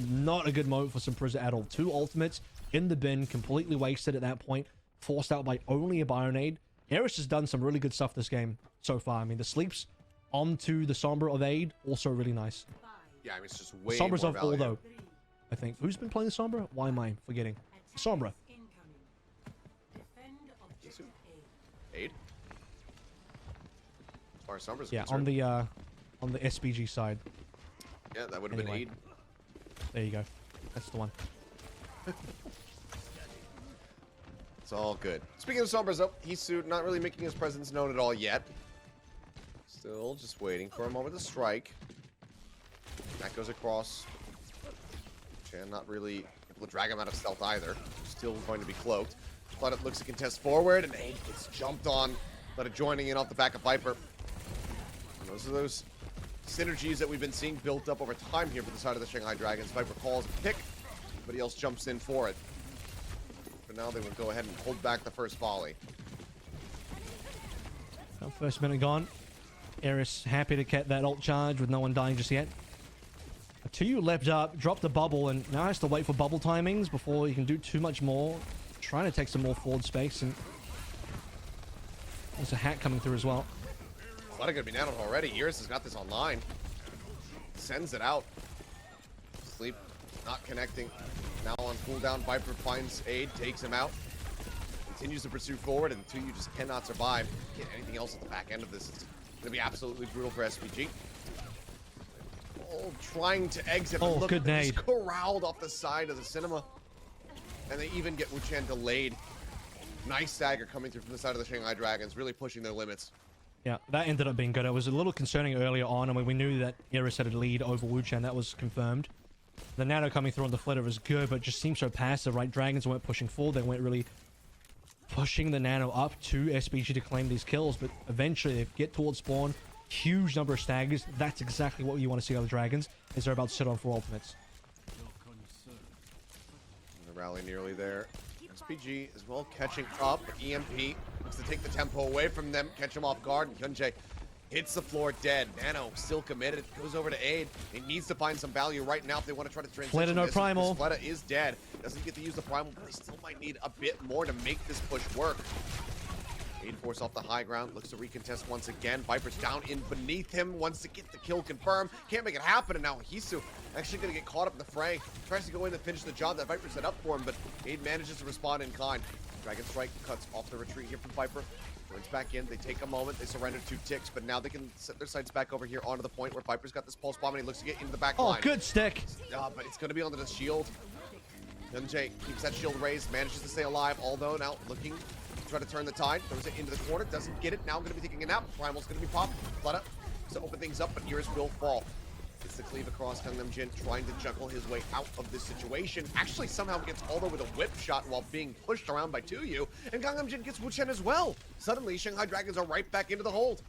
not a good moment for Sin Prisa at all. 2 ultimates in the bin, completely wasted at that point, forced out by only a Bionade. Eris has done some really good stuff this game so far. I mean, the sleeps onto the Sombra of Aid, also really nice. Yeah, I mean, it's just way Sombra's more of value. although, I think. Who's been playing the Sombra? Why am I forgetting? Sombra. Aid? As far as Sombra's Yeah, concerned. on the SPG side. Yeah, that would have been Anyway. Aid. There you go. That's the one. It's all good. Speaking of Sombras, though, Hisu not really making his presence known at all yet. Still just waiting for a moment to strike. That goes across. Chan not really able to drag him out of stealth either. Still going to be cloaked. Flooded looks to contest forward, and Aid gets jumped on. Flooded joining in off the back of Viper. And those are those synergies that we've been seeing built up over time here for the side of the Shanghai Dragons. Viper calls a pick. Everybody else jumps in for it. But now they will go ahead and hold back the first volley. Well, first minute gone. Eris happy to get that ult charge with no one dying just yet. Tuyu leapt up, dropped the bubble, and now has to wait for bubble timings before he can do too much more. Trying to take some more forward space, and there's a hack coming through as well. A lot of gonna be nanoed already. Iris has got this online. Sends it out. Sleep not connecting. Now on cooldown, Viper finds Aid, takes him out. Continues to pursue forward, and Tuyu just cannot survive. Get anything else at the back end of this. It's gonna be absolutely brutal for SPG. Oh, trying to exit. Oh, look, good he's nade. corralled off the side of the cinema. And they even get Wuchen delayed. Nice stagger coming through from the side of the Shanghai Dragons, really pushing their limits. Yeah, that ended up being good. It was a little concerning earlier on. I mean, we knew that Eris had a lead over Wuchen. That was confirmed. The nano coming through on the flitter was good, but just seemed so passive, right? Dragons weren't pushing forward. They weren't really pushing the nano up to SPG to claim these kills, but eventually they get towards spawn. Huge number of staggers. That's exactly what you want to see out of the Dragons, is they're about to sit on 4 ultimates. The rally nearly there. SPG as well catching up. EMP looks to take the tempo away from them, catch them off guard, and Hyunjae hits the floor dead. Nano still committed, goes over to Aid. It needs to find some value right now if they want to try to transition. Fleta no this. primal. Fleta is dead. Doesn't get to use the primal, but they still might need a bit more to make this push work. Aid force off the high ground, looks to recontest once again. Viper's down in beneath him, wants to get the kill confirmed. Can't make it happen, and now Hisu actually going to get caught up in the fray. Tries to go in and finish the job that Viper set up for him, but Aid manages to respond in kind. Dragon Strike cuts off the retreat here from Viper. Joins back in, they take a moment, they surrender 2 ticks, but now they can set their sights back over here onto the point where Viper's got this pulse bomb and he looks to get into the back line. Oh, good stick. But it's going to be under the shield. MJ keeps that shield raised, manages to stay alive, although now looking to try to turn the tide. Throws it into the corner, doesn't get it. Now going to be taking it out. Primal's going to be popped. Flood up to open things up, but Iris will fall. Gets the cleave across. Gangnam Jin trying to juggle his way out of this situation. Actually somehow gets Aldo with a whip shot while being pushed around by Tuyu. And Gangnam Jin gets Wuchen as well. Suddenly, Shanghai Dragons are right back into the hold.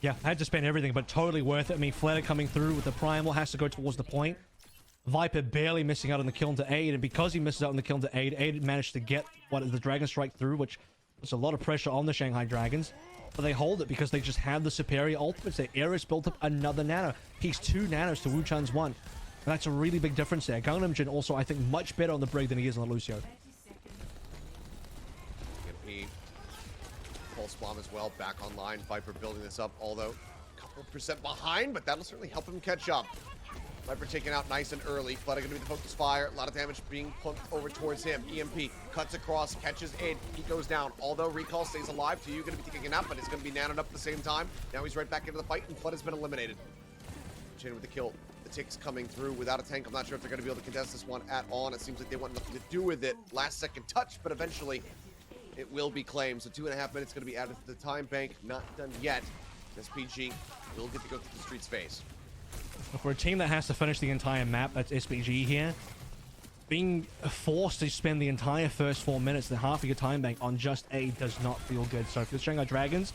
Yeah, had to spend everything, but totally worth it. I mean, Fleta coming through with the primal has to go towards the point. Viper barely missing out on the kill into Aid, and because he misses out on the kill into Aid, Aid managed to get what is the Dragon Strike through, which puts a lot of pressure on the Shanghai Dragons. but they hold it because they just have the superior ultimates. Their Eris built up another nano. He's 2 nanos to Wu Chan's 1. And that's a really big difference there. Gangnam Jin also, I think, much better on the Brig than he is on the Lucio. EMP, Pulse Bomb as well, back online. Viper building this up, although a couple % behind, but that'll certainly help him catch up. Viper taken out nice and early. Flood going to be the focus fire. A lot of damage being pumped over towards him. EMP cuts across, catches aid. He goes down. Although Recall stays alive, TU going to be taking it out, but it's going to be nanoed up at the same time. Now he's right back into the fight, and Flood has been eliminated. Chain with the kill. The ticks coming through without a tank. I'm not sure if they're going to be able to contest this one at all. And it seems like they want nothing to do with it. Last second touch, but eventually it will be claimed. So 2.5 minutes going to be added to the time bank. Not done yet. SPG will get to go through the streets phase. For a team that has to finish the entire map, that's SPG here, being forced to spend the entire first 4 minutes and half of your time bank on just A does not feel good. So for the Shanghai Dragons,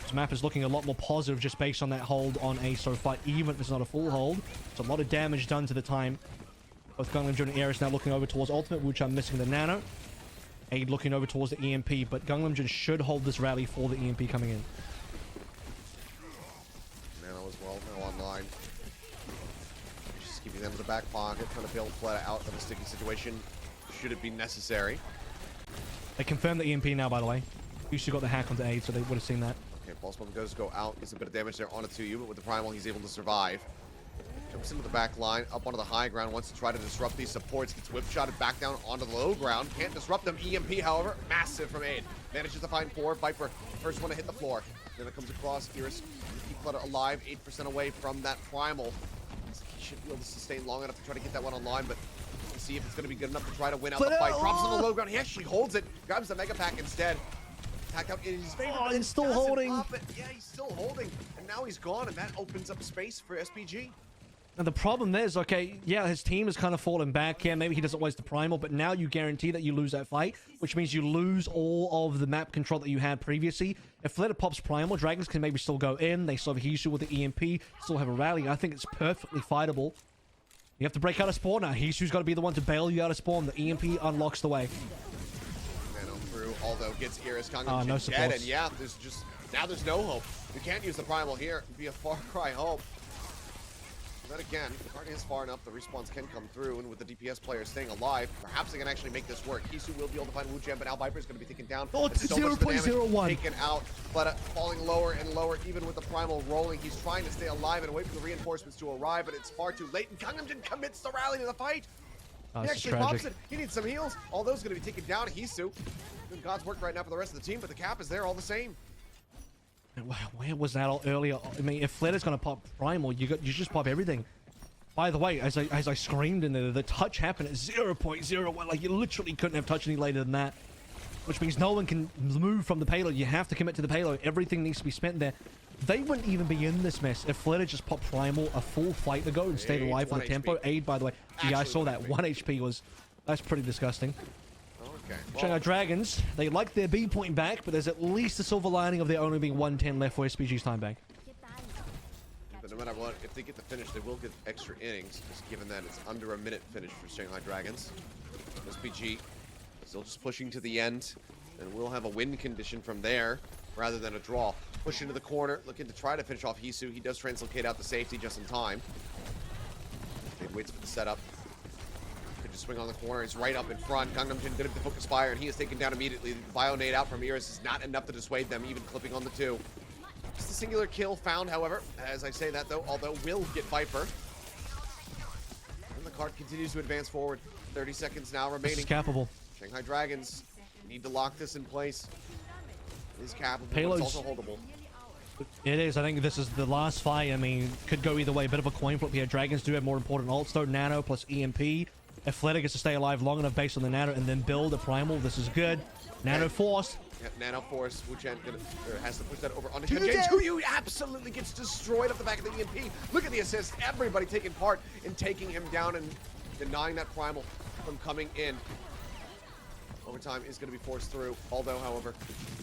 this map is looking a lot more positive just based on that hold on A so far, even if it's not a full hold. It's a lot of damage done to the time. Both Gangnam Jin and Eris now looking over towards Ultimate, which I'm missing the nano. Aid looking over towards the EMP, but Gangnam Jin should hold this rally for the EMP coming in. Nano as well, now online. Keeping them in the back pocket, trying to bail Fleta out of a sticky situation, should it be necessary. They confirmed the EMP now, by the way. Used got the hack onto Aid, so they would have seen that. Okay, Pulse Bomb does go out, gets a bit of damage there on a 2U, but with the Primal, he's able to survive. Jumps into the back line, up onto the high ground, wants to try to disrupt these supports, gets whip-shotted back down onto the low ground, can't disrupt them. EMP, however, massive from Aid. Manages to find 4, Viper, first one to hit the floor. Then it comes across, Iris, keep Fleta alive, 8% away from that Primal. He should be able to sustain long enough to try to get that one online, but we'll see if it's going to be good enough to try to win out the fight. Drops on the low ground. He actually holds it, grabs the Mega Pack instead. Attack out in his favor. Oh, he's still holding. Yeah, he's still holding, and now he's gone, and that opens up space for SPG. And the problem is, okay, yeah, his team has kind of fallen back here. Maybe he doesn't waste the Primal, but now you guarantee that you lose that fight, which means you lose all of the map control that you had previously. If Fleta pops Primal, Dragons can maybe still go in. They still have Hisu with the EMP, still have a rally. I think it's perfectly fightable. You have to break out of spawn now. Hisu's got to be the one to bail you out of spawn. The EMP unlocks the way. Nano through, although gets Iris Kong no dead, and yeah, there's no hope. You can't use the Primal here. It'd be a far cry hope. Then again, the card is far enough, the respawns can come through, and with the DPS players staying alive, perhaps they can actually make this work. Hisu will be able to find Wu Chen, but now Viper is going to be taken down. Oh, it's so 0.01. Taken out, but falling lower and lower, even with the Primal rolling. He's trying to stay alive and wait for the reinforcements to arrive, but it's far too late, and Gangnam Jin commits the rally to the fight. Oh, he actually pops it. He needs some heals. All those going to be taken down. Hisu doing God's work right now for the rest of the team, but the cap is there all the same. Where was that all earlier? I mean, if Fleta's going to pop Primal, you just pop everything. By the way, as I screamed in there, the touch happened at 0.01. Like, you literally couldn't have touched any later than that. Which means no one can move from the payload. You have to commit to the payload. Everything needs to be spent there. They wouldn't even be in this mess if Fleta just popped Primal a full fight ago and stayed alive for the tempo. Aid, by the way. Yeah, I saw that. 1 HP was... That's pretty disgusting. Okay. Shanghai Dragons, they like their B point back, but there's at least a silver lining of there only being 110 left for SPG's time bank. But no matter what, if they get the finish, they will get extra innings, just given that it's under a minute finish for Shanghai Dragons. SPG still just pushing to the end, and we'll have a win condition from there rather than a draw. Push into the corner, looking to try to finish off Hisu. He does translocate out the safety just in time. He waits for the setup. Could just swing on the corner. He's right up in front. Gangnam Jin good at the focus fire, and he is taken down immediately. The Bionade out from Iris is not enough to dissuade them, even clipping on the 2. Just a singular kill found, however, as I say that though, although will get Viper. And the card continues to advance forward. 30 seconds now remaining. This is capable. Shanghai Dragons need to lock this in place. It is capable, Payloads. but it's also holdable. It is. I think this is the last fight. I mean, could go either way. A bit of a coin flip here. Dragons do have more important ults though. Nano plus EMP. If Fleta gets to stay alive long enough based on the Nano and then build a Primal, this is good. Nano forced. Yeah, Nano Force, Wu Chen has to push that over onto Chen James, who absolutely gets destroyed off the back of the EMP. Look at the assist. Everybody taking part in taking him down and denying that Primal from coming in. Overtime is going to be forced through, although, however,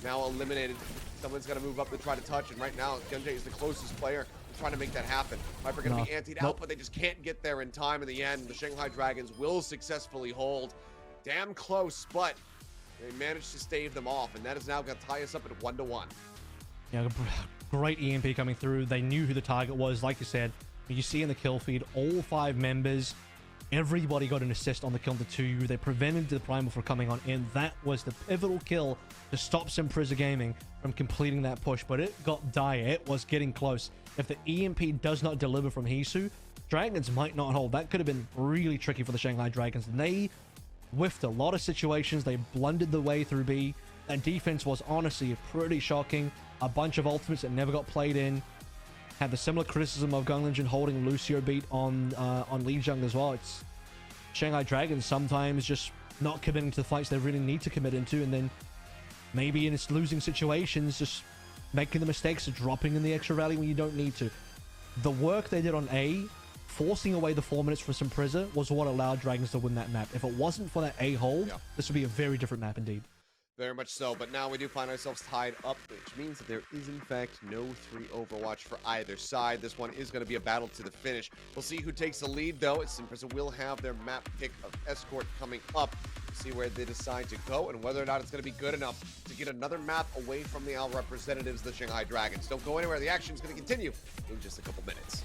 now eliminated. Someone's got to move up to try to touch, and right now, Genji is the closest player to trying to make that happen. Viper going to be antied out, but they just can't get there in time in the end. The Shanghai Dragons will successfully hold. Damn close, but they managed to stave them off, and that is now going to tie us up at 1-1. You know, great EMP coming through. They knew who the target was. Like you said, you see in the kill feed, all 5 members, everybody got an assist on the kill to 2. They prevented the primal from coming on in. That was the pivotal kill to stop Sin Prisa Gaming from completing that push, but it got dire. It was getting close. If the EMP does not deliver from Hisu, Dragons might not hold. That could have been really tricky for the Shanghai Dragons. And they whiffed a lot of situations. They blundered the way through B. That defense was honestly pretty shocking. A bunch of ultimates that never got played in. Had the similar criticism of Gunglingen holding Lucio beat on Lee Jung as well. It's Shanghai Dragons sometimes just not committing to the fights they really need to commit into, and then maybe in its losing situations just making the mistakes of dropping in the extra rally when you don't need to. The work they did on A, forcing away the 4 minutes for Sin Prisa, was what allowed Dragons to win that map. If it wasn't for that A hold, this would be a very different map indeed. Very much so, but now we do find ourselves tied up, which means that there is, in fact, no 3 Overwatch for either side. This one is going to be a battle to the finish. We'll see who takes the lead, though. Sin Prisa will have their map pick of Escort coming up. See where they decide to go and whether or not it's going to be good enough to get another map away from the AL representatives, the Shanghai Dragons. Don't go anywhere. The action is going to continue in just a couple minutes.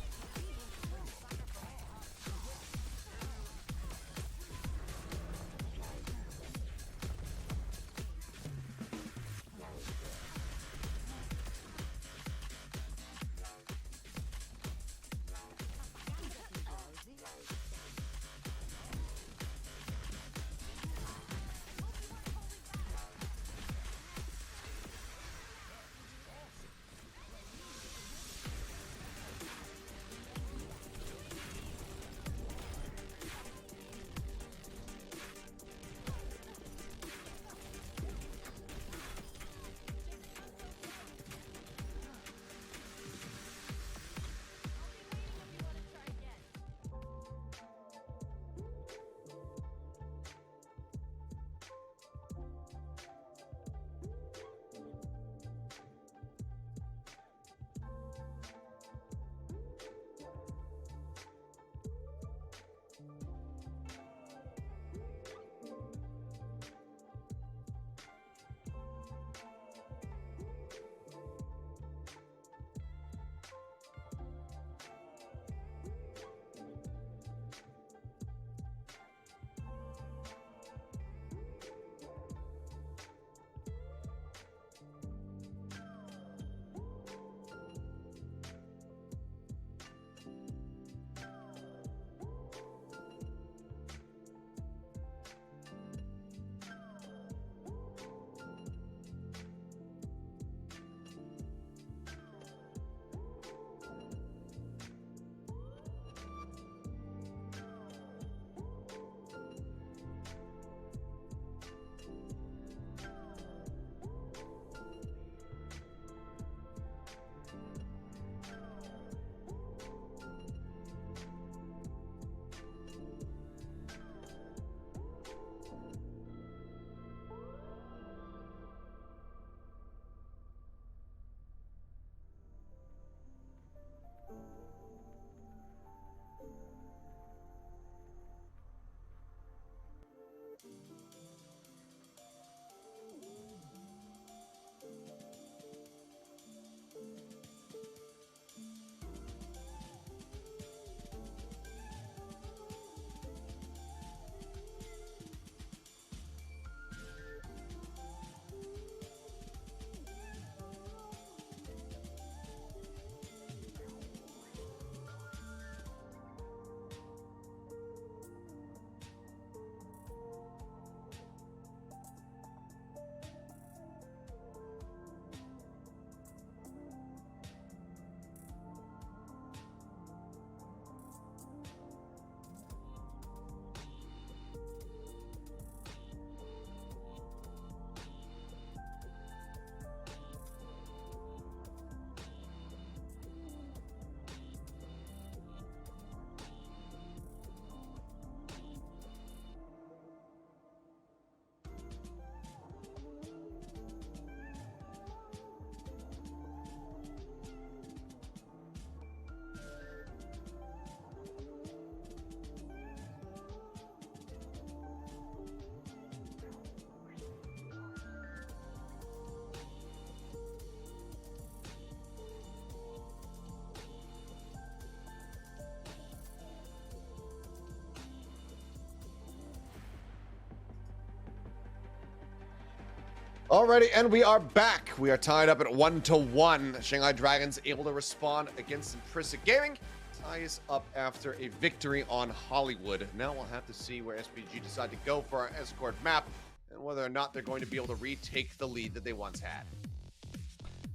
Alrighty, and we are back. We are tied up at 1-1. Shanghai Dragons able to respond against Sin Prisa Gaming. Tie us up after a victory on Hollywood. Now we'll have to see where SPG decide to go for our escort map and whether or not they're going to be able to retake the lead that they once had.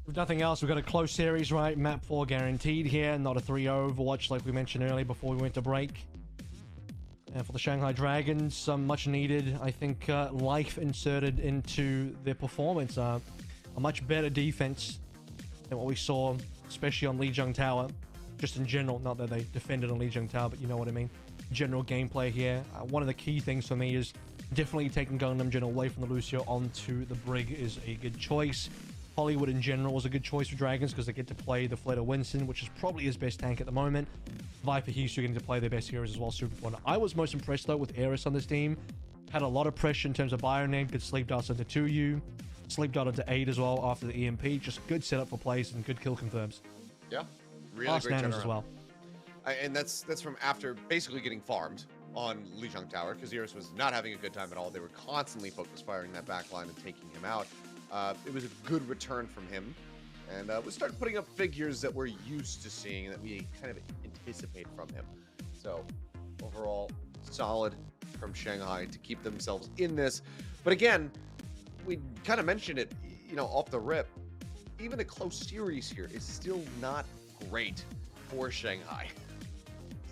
If nothing else, we've got a close series, right? Map 4 guaranteed here, not a 3-0 Overwatch like we mentioned earlier before we went to break. And for the Shanghai Dragons, some much needed, I think, life inserted into their performance. A much better defense than what we saw, especially on Lijiang Tower. Just in general, not that they defended on Lijiang Tower, but you know what I mean. General gameplay here. One of the key things for me is definitely taking Gangnam Jin away from the Lucio onto the Brig is a good choice. Hollywood in general is a good choice for Dragons because they get to play the Fleta Winston, which is probably his best tank at the moment. Viper Hisu getting to play their best heroes as well, super fun. I was most impressed though with Eris on this team. Had a lot of pressure in terms of Bioneg, good sleep darts into 2U, sleep dart into 8 as well after the EMP. Just good setup for plays and good kill confirms. Yeah, really Fast great nanos as well. And that's from after basically getting farmed on Lijiang Tower because Eris was not having a good time at all. They were constantly focus firing that backline and taking him out. It was a good return from him, and we started putting up figures that we're used to seeing, that we kind of anticipate from him. So overall, solid from Shanghai to keep themselves in this. But again, we kind of mentioned it, you know, off the rip. Even a close series here is still not great for Shanghai.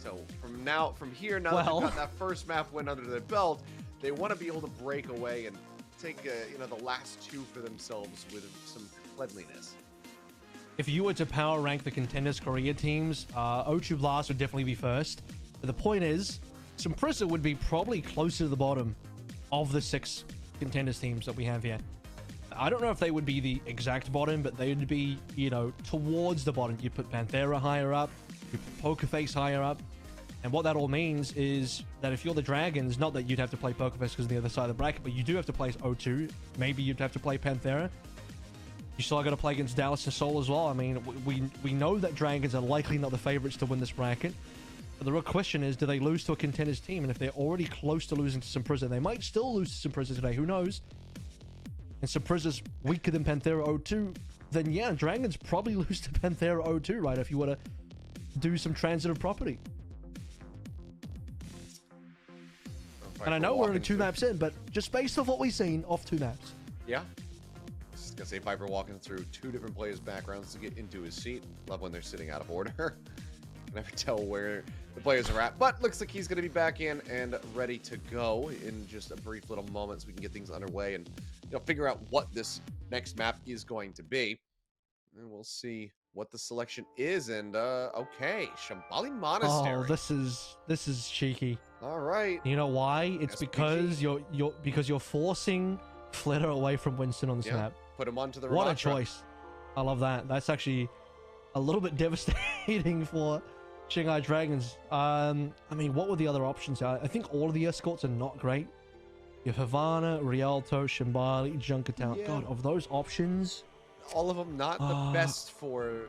So from here, now that they've got that first map win under their belt, they want to be able to break away and take you know, the last two for themselves with some cleanliness. If you were to power rank the contenders Korea teams, O2 Blast would definitely be first. But the point is, Sin Prisa would be probably closer to the bottom of the 6 contenders teams that we have here. I don't know if they would be the exact bottom, but they would be, you know, towards the bottom. You put Panthera higher up, you put Pokerface higher up. And what that all means is that if you're the Dragons, not that you'd have to play Pokerface because on the other side of the bracket, but you do have to play O2. Maybe you'd have to play Panthera. You still got to play against Dallas and Seoul as well. I mean, we know that Dragons are likely not the favorites to win this bracket. But the real question is, do they lose to a contenders team? And if they're already close to losing to Sin Prisa, they might still lose to Sin Prisa today. Who knows? And Sin Prisa's weaker than Panthera O2, then yeah, Dragons probably lose to Panthera O2, right? If you were to do some transitive property. And I know we're only 2 maps in, but just based off what we've seen off 2 maps. Yeah. Just gonna say Viper walking through 2 different players' backgrounds to get into his seat. Love when they're sitting out of order. Can never tell where the players are at. But looks like he's gonna be back in and ready to go in just a brief little moment so we can get things underway and, you know, figure out what this next map is going to be. And we'll see what the selection is. And okay, Shambali Monastery. Oh, this is cheeky. All right. You know why? It's SPG. because you're forcing Flitter away from Winston on this map. Put him onto the What Ramatra. a choice. I love that. That's actually a little bit devastating for Shanghai Dragons. I mean, what were the other options? I think all of the escorts are not great. You have Havana, Rialto, Shambali, Junkertown. Yeah. God, of those options, all of them not the best for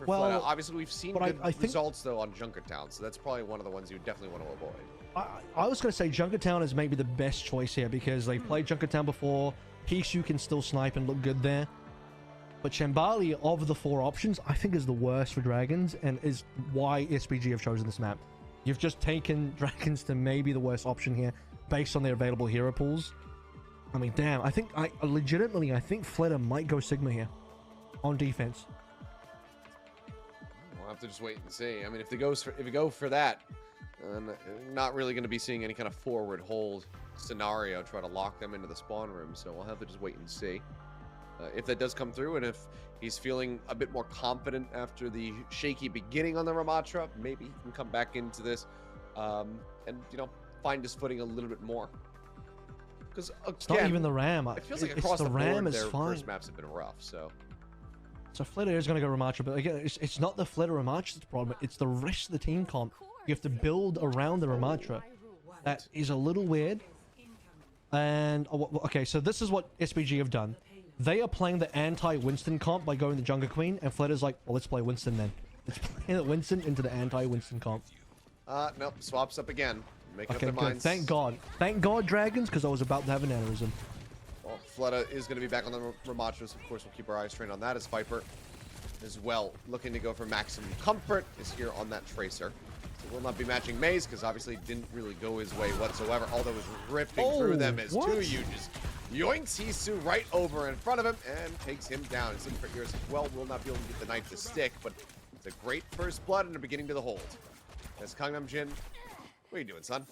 well, Fleta. Obviously, we've seen good I think, results though on Junkertown, so that's probably one of the ones you definitely want to avoid. I was going to say Junkertown is maybe the best choice here because they've played Junkertown before. Hisu can still snipe and look good there. But Shambali, of the 4 options, I think is the worst for Dragons and is why SPG have chosen this map. You've just taken Dragons to maybe the worst option here based on their available hero pools. I mean, damn, I think legitimately Fleta might go Sigma here on defense. We'll have to just wait and see. I mean, if you go for that, not really going to be seeing any kind of forward hold scenario try to lock them into the spawn room. So we'll have to just wait and see if that does come through, and if he's feeling a bit more confident after the shaky beginning on the Ramatra, maybe he can come back into this and, you know, find his footing a little bit more. Because it's not even the Ram. It feels like across the Ram board, is their fine. first maps have been rough. So Flitter is going to go Ramatra, but again, it's not the Flitter Ramatra that's the problem. It's the rest of the team comp. You have to build around the Ramatra. That is a little weird. And okay, so this is what SPG have done. They are playing the anti-Winston comp by going the Jungle Queen, and Flitter's like, well, let's play Winston then. Let's play the Winston into the anti-Winston comp. Nope, swaps up again. Make up Okay, their good. minds. Thank God. Thank God, Dragons, because I was about to have an aneurysm. Well, Fleta is going to be back on the Ramachos. Of course, we'll keep our eyes trained on that as Viper as well. Looking to go for maximum comfort is here on that Tracer. So will not be matching Maze because obviously it didn't really go his way whatsoever. Although it was ripping through them as Tuyu just yoinks Hisu right over in front of him and takes him down. Sin for Iris as well will not be able to get the knife to stick, but it's a great first blood and a beginning to the hold. As Gangnam Jin, what are you doing, son?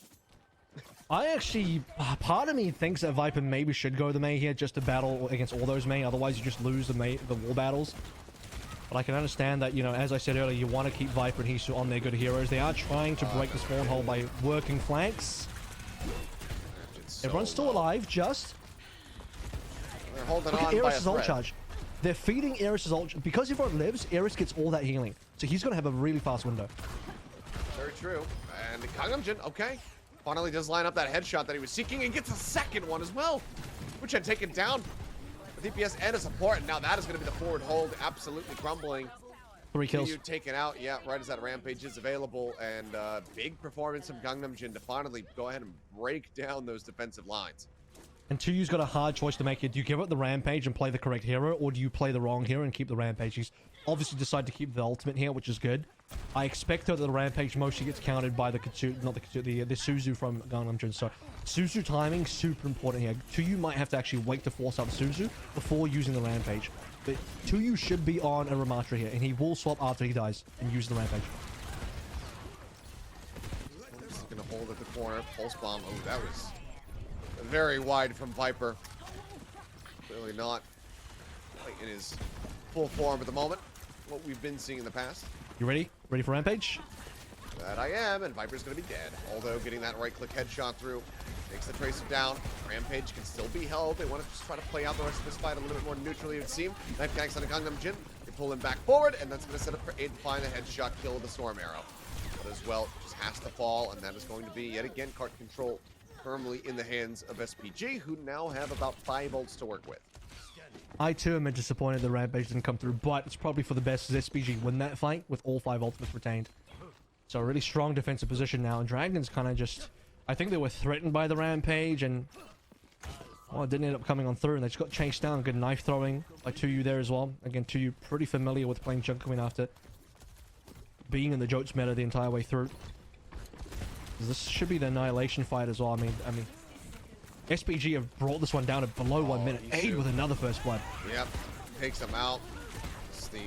I actually, part of me thinks that Viper maybe should go the Mei here just to battle against all those Mei. Otherwise, you just lose the wall battles. But I can understand that, you know, as I said earlier, you want to keep Viper and Hisu on their good heroes. They are trying to break the spawn hole by working flanks. Everyone's still alive, just. They're holding Look on at by a Eris's ult thread. charge. They're feeding Eris's ult. Because everyone lives, Eris gets all that healing. So he's going to have a really fast window. Very true. And Gangnam Jin, okay. Finally does line up that headshot that he was seeking and gets a second one as well, which had taken down the DPS and a support. And now that is going to be the forward hold, absolutely crumbling. 3 kills. You taken out, yeah, right as that rampage is available. And big performance from Gangnam Jin to finally go ahead and break down those defensive lines. And Tuyu's got a hard choice to make here. Do you give up the rampage and play the correct hero, or do you play the wrong hero and keep the rampage? He's obviously decided to keep the ultimate here, which is good. I expect that the rampage mostly gets countered by the Katsu, not the Katsu, the Suzu from Gangnam Jin. So Suzu timing super important here. Tuyu might have to actually wait to force out Suzu before using the rampage. But Tuyu should be on a Ramatra here, and he will swap after he dies and use the rampage. He's going to hold at the corner, pulse bomb. Oh, that was very wide from Viper. Clearly not quite in his full form at the moment. What we've been seeing in the past. You ready? Ready for rampage? That I am, and Viper's going to be dead. Although getting that right-click headshot through takes the Tracer down. Rampage can still be held. They want to just try to play out the rest of this fight a little bit more neutrally, it would seem. Knife ganks on a Gangnam Jin. They pull him back forward, and that's going to set up for Aid to find a headshot kill with the Storm Arrow. But as well, just has to fall, and that is going to be, yet again, cart control firmly in the hands of SPG, who now have about 5 ults to work with. I too am disappointed the rampage didn't come through, but it's probably for the best as SPG win that fight with all 5 ultimates retained. So a really strong defensive position now, and Dragons kind of just, I think they were threatened by the rampage, and well, it didn't end up coming on through, and they just got chased down. Good knife throwing by Tuyu there as well. Again, Tuyu pretty familiar with playing Junk Queen after being in the Jotes meta the entire way through. This should be the annihilation fight as well. I mean, SPG have brought this one down to below 1 minute. Aid with another first blood. Yep, takes him out. It's the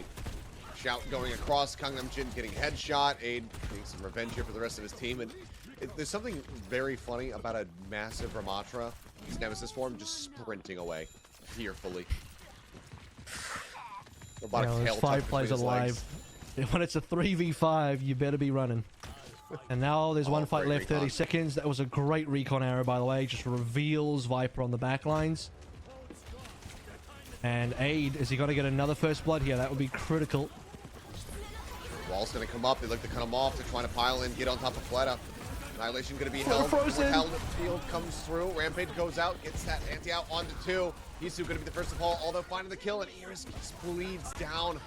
shout going across. Gangnam Jin getting headshot. Aid getting some revenge here for the rest of his team. And there's something very funny about a massive Ramatra, his nemesis form, just sprinting away fearfully. Robotic tail tuck 5 between players his alive. legs. When it's a 3v5, you better be running. And now there's one fight great left, 30 recon. seconds. That was a great recon arrow, by the way. Just reveals Viper on the back lines. And Aid, is he going to get another first blood here? That would be critical. Wall's going to come up. They look to cut him off. They're trying to pile in, get on top of Fleta. Annihilation going to be held. frozen. Mortality field comes through. Rampage goes out, gets that anti-out onto 2. Hisu going to be the first to fall, although finding the kill, and Iris just bleeds down.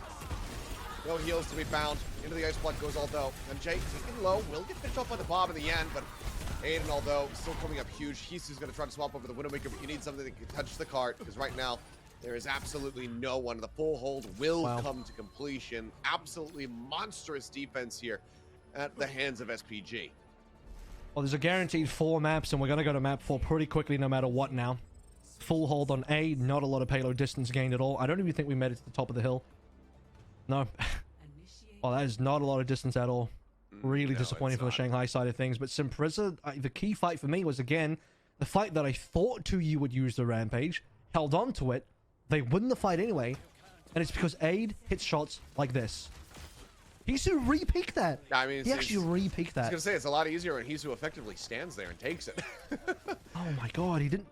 No heals to be found. Into the ice blood goes Although. And Jay taken low. Will get picked off by the Bob in the end, but Aiden, although still coming up huge. Hisu's going to try to swap over the Widowmaker, but you need something that can touch the cart, because right now there is absolutely no one. The full hold will come to completion. Absolutely monstrous defense here at the hands of SPG. Well, there's a guaranteed 4 maps, and we're going to go to map 4 pretty quickly no matter what now. Full hold on A. Not a lot of payload distance gained at all. I don't even think we made it to the top of the hill. No. Well, that is not a lot of distance at all. Really disappointing for the Shanghai side of things. But Sin Prisa, the key fight for me was, again, the fight that I thought Tuyu would use the rampage, held on to it, they win the fight anyway, and it's because Aid hits shots like this. Hisu re-peeked that. I mean, he actually re-peeked that. I was going to say, it's a lot easier when Hisu effectively stands there and takes it. Oh my god, he didn't...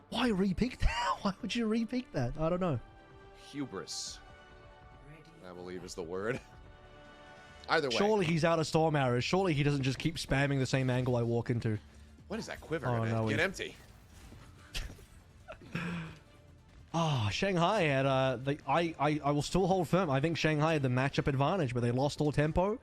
Why re-peek that? Why would you re-peek that? I don't know. Hubris, I believe is the word. Either way. Surely he's out of storm arrows. Surely he doesn't just keep spamming the same angle I walk into. What is that quiver? Oh, no, Get empty. Shanghai had I will still hold firm. I think Shanghai had the matchup advantage, but they lost all tempo.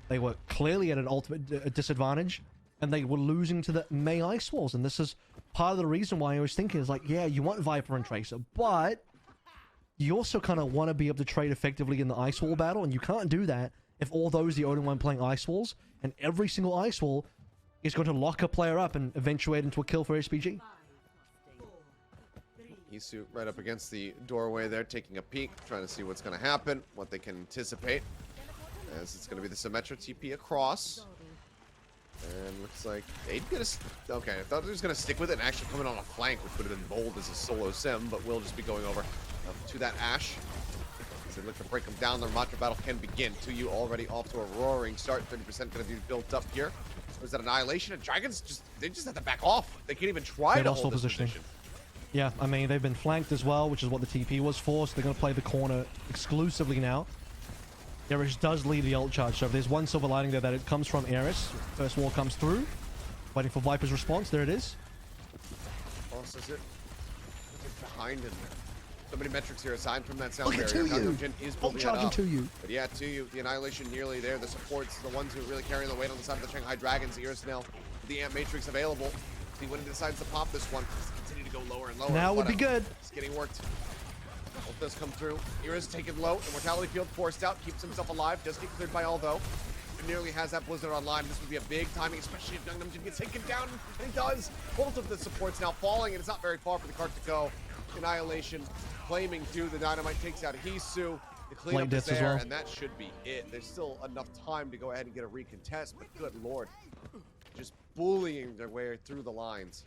They were clearly at an ultimate disadvantage, and they were losing to the Mei Ice Walls. And this is part of the reason why I was thinking is like, yeah, you want Viper and Tracer, but you also kind of want to be able to trade effectively in the Ice Wall battle, and you can't do that if all those are the only one playing Ice Walls, and every single Ice Wall is going to lock a player up and eventuate into a kill for SPG. Isu right up against the doorway there, taking a peek, trying to see what's going to happen, what they can anticipate. As it's going to be the Symmetra TP across. And looks like they'd get a... Okay, I thought he was going to stick with it and actually come in on a flank, which would have been bold as a solo sim, but we'll just be going over to that Ashe. As they look to break them down, the Ramatra battle can begin. 2U already off to a roaring start. 30% going to be built up here. Or is that Annihilation? And Dragons, they just have to back off. They can't even try to hold this position. Yeah, I mean, they've been flanked as well, which is what the TP was for, so they're going to play the corner exclusively now. Eris does lead the ult charge, so if there's one silver lining there that it comes from Eris. First wall comes through. Waiting for Viper's response. There it is. Crosses it. Behind him. So many metrics here aside from that sound barrier. Is ult charging 2U. But yeah, 2U, the Annihilation nearly there. The supports, the ones who are really carrying the weight on the side of the Shanghai Dragons. Eris now with the Amp Matrix available. See when he decides to pop this one. Continue to go lower and lower. Now would be good. It's getting worked. Ult does come through. Eris taken low. Immortality Field forced out. Keeps himself alive. Does get cleared by Aldo. Nearly has that Blizzard online. This would be a big timing, especially if Young gets taken down. And he does. Both of the supports now falling, and it's not very far for the cart to go. Annihilation claiming to. The Dynamite takes out Hisu. The cleanup is there, well. And that should be it. There's still enough time to go ahead and get a recontest, but good lord. Just bullying their way through the lines.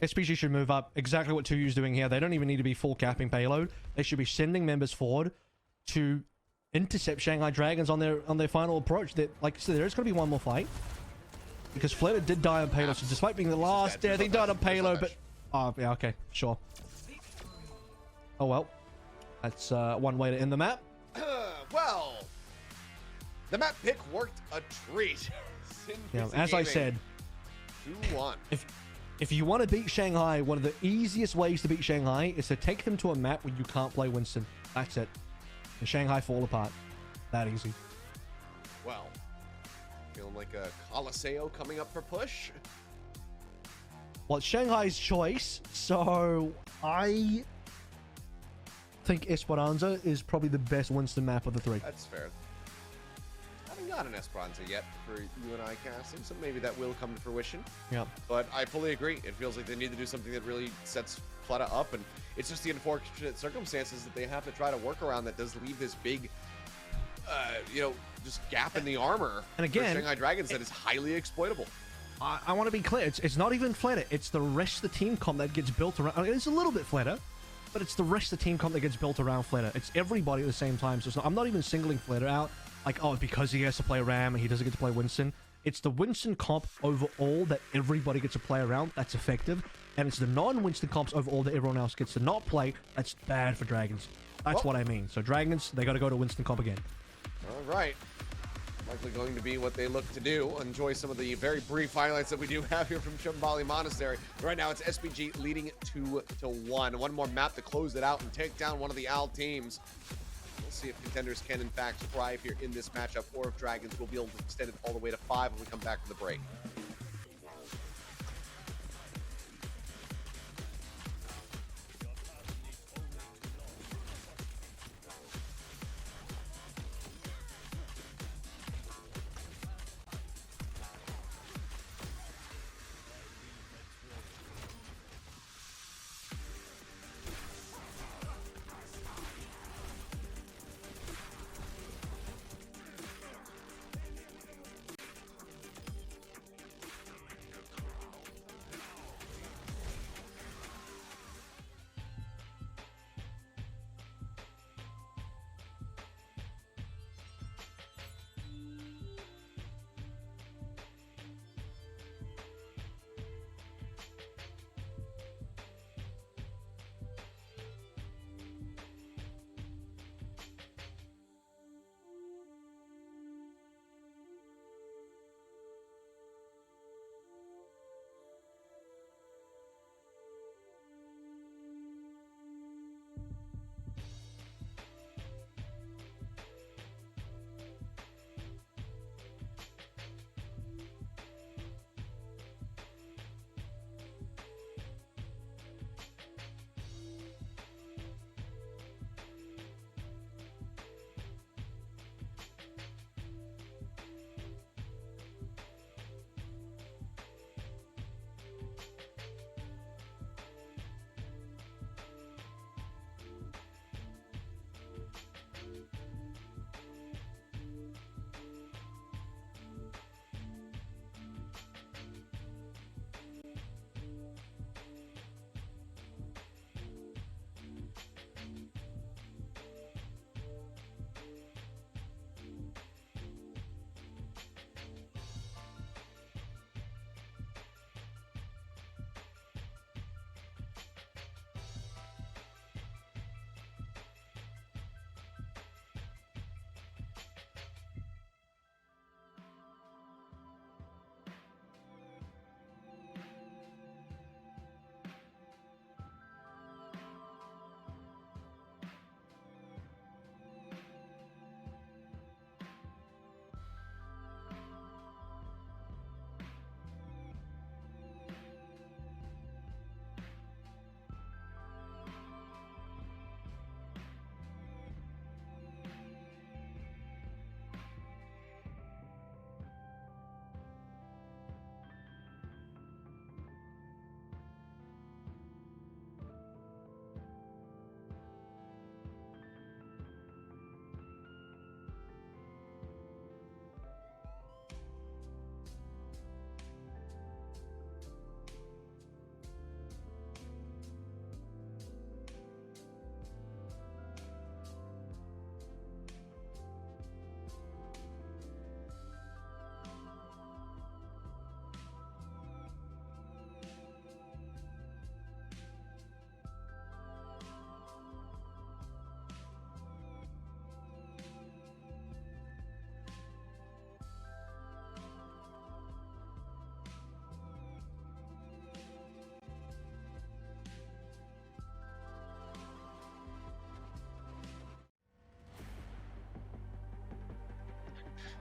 SPG should move up. Exactly what 2U's doing here. They don't even need to be full capping payload. They should be sending members forward to intercept Shanghai Dragons on their final approach. That, like I said, there is going to be one more fight because Flutter did die on payload. So despite being the last death, he died on payload. But oh yeah, okay, sure. Oh well, that's one way to end the map. Well, the map pick worked a treat. Yeah, as I said, 2-1. If you want to beat Shanghai, one of the easiest ways to beat Shanghai is to take them to a map where you can't play Winston. That's it. And Shanghai fall apart. That easy. Well, feeling like a Colosseo coming up for push. Well, it's Shanghai's choice, so I think Esperanza is probably the best Winston map of the three. That's fair. I haven't got an Esperanza yet for you and I casting, so maybe that will come to fruition. Yeah. But I fully agree. It feels like they need to do something that really sets Fleta up, and it's just the unfortunate circumstances that they have to try to work around that does leave this big, just gap in the armor and again, for Shanghai Dragons that is highly exploitable. I want to be clear. It's not even Fleta. It's the rest of the team comp that gets built around. I mean, it's a little bit Fleta, but it's the rest of the team comp that gets built around Fleta. It's everybody at the same time. So I'm not even singling Fleta out. Like, oh, because he has to play Ram and he doesn't get to play Winston. It's the Winston comp overall that everybody gets to play around. That's effective. And it's the non-Winston comps overall that everyone else gets to not play. That's bad for Dragons. That's what I mean. So Dragons, they got to go to Winston comp again. All right. Likely going to be what they look to do. Enjoy some of the very brief highlights that we do have here from Chumbali Monastery. Right now, it's SPG leading 2-1. One more map to close it out and take down one of the AL teams. We'll see if contenders can, in fact, thrive here in this matchup, or if Dragons will be able to extend it all the way to 5 when we come back from the break.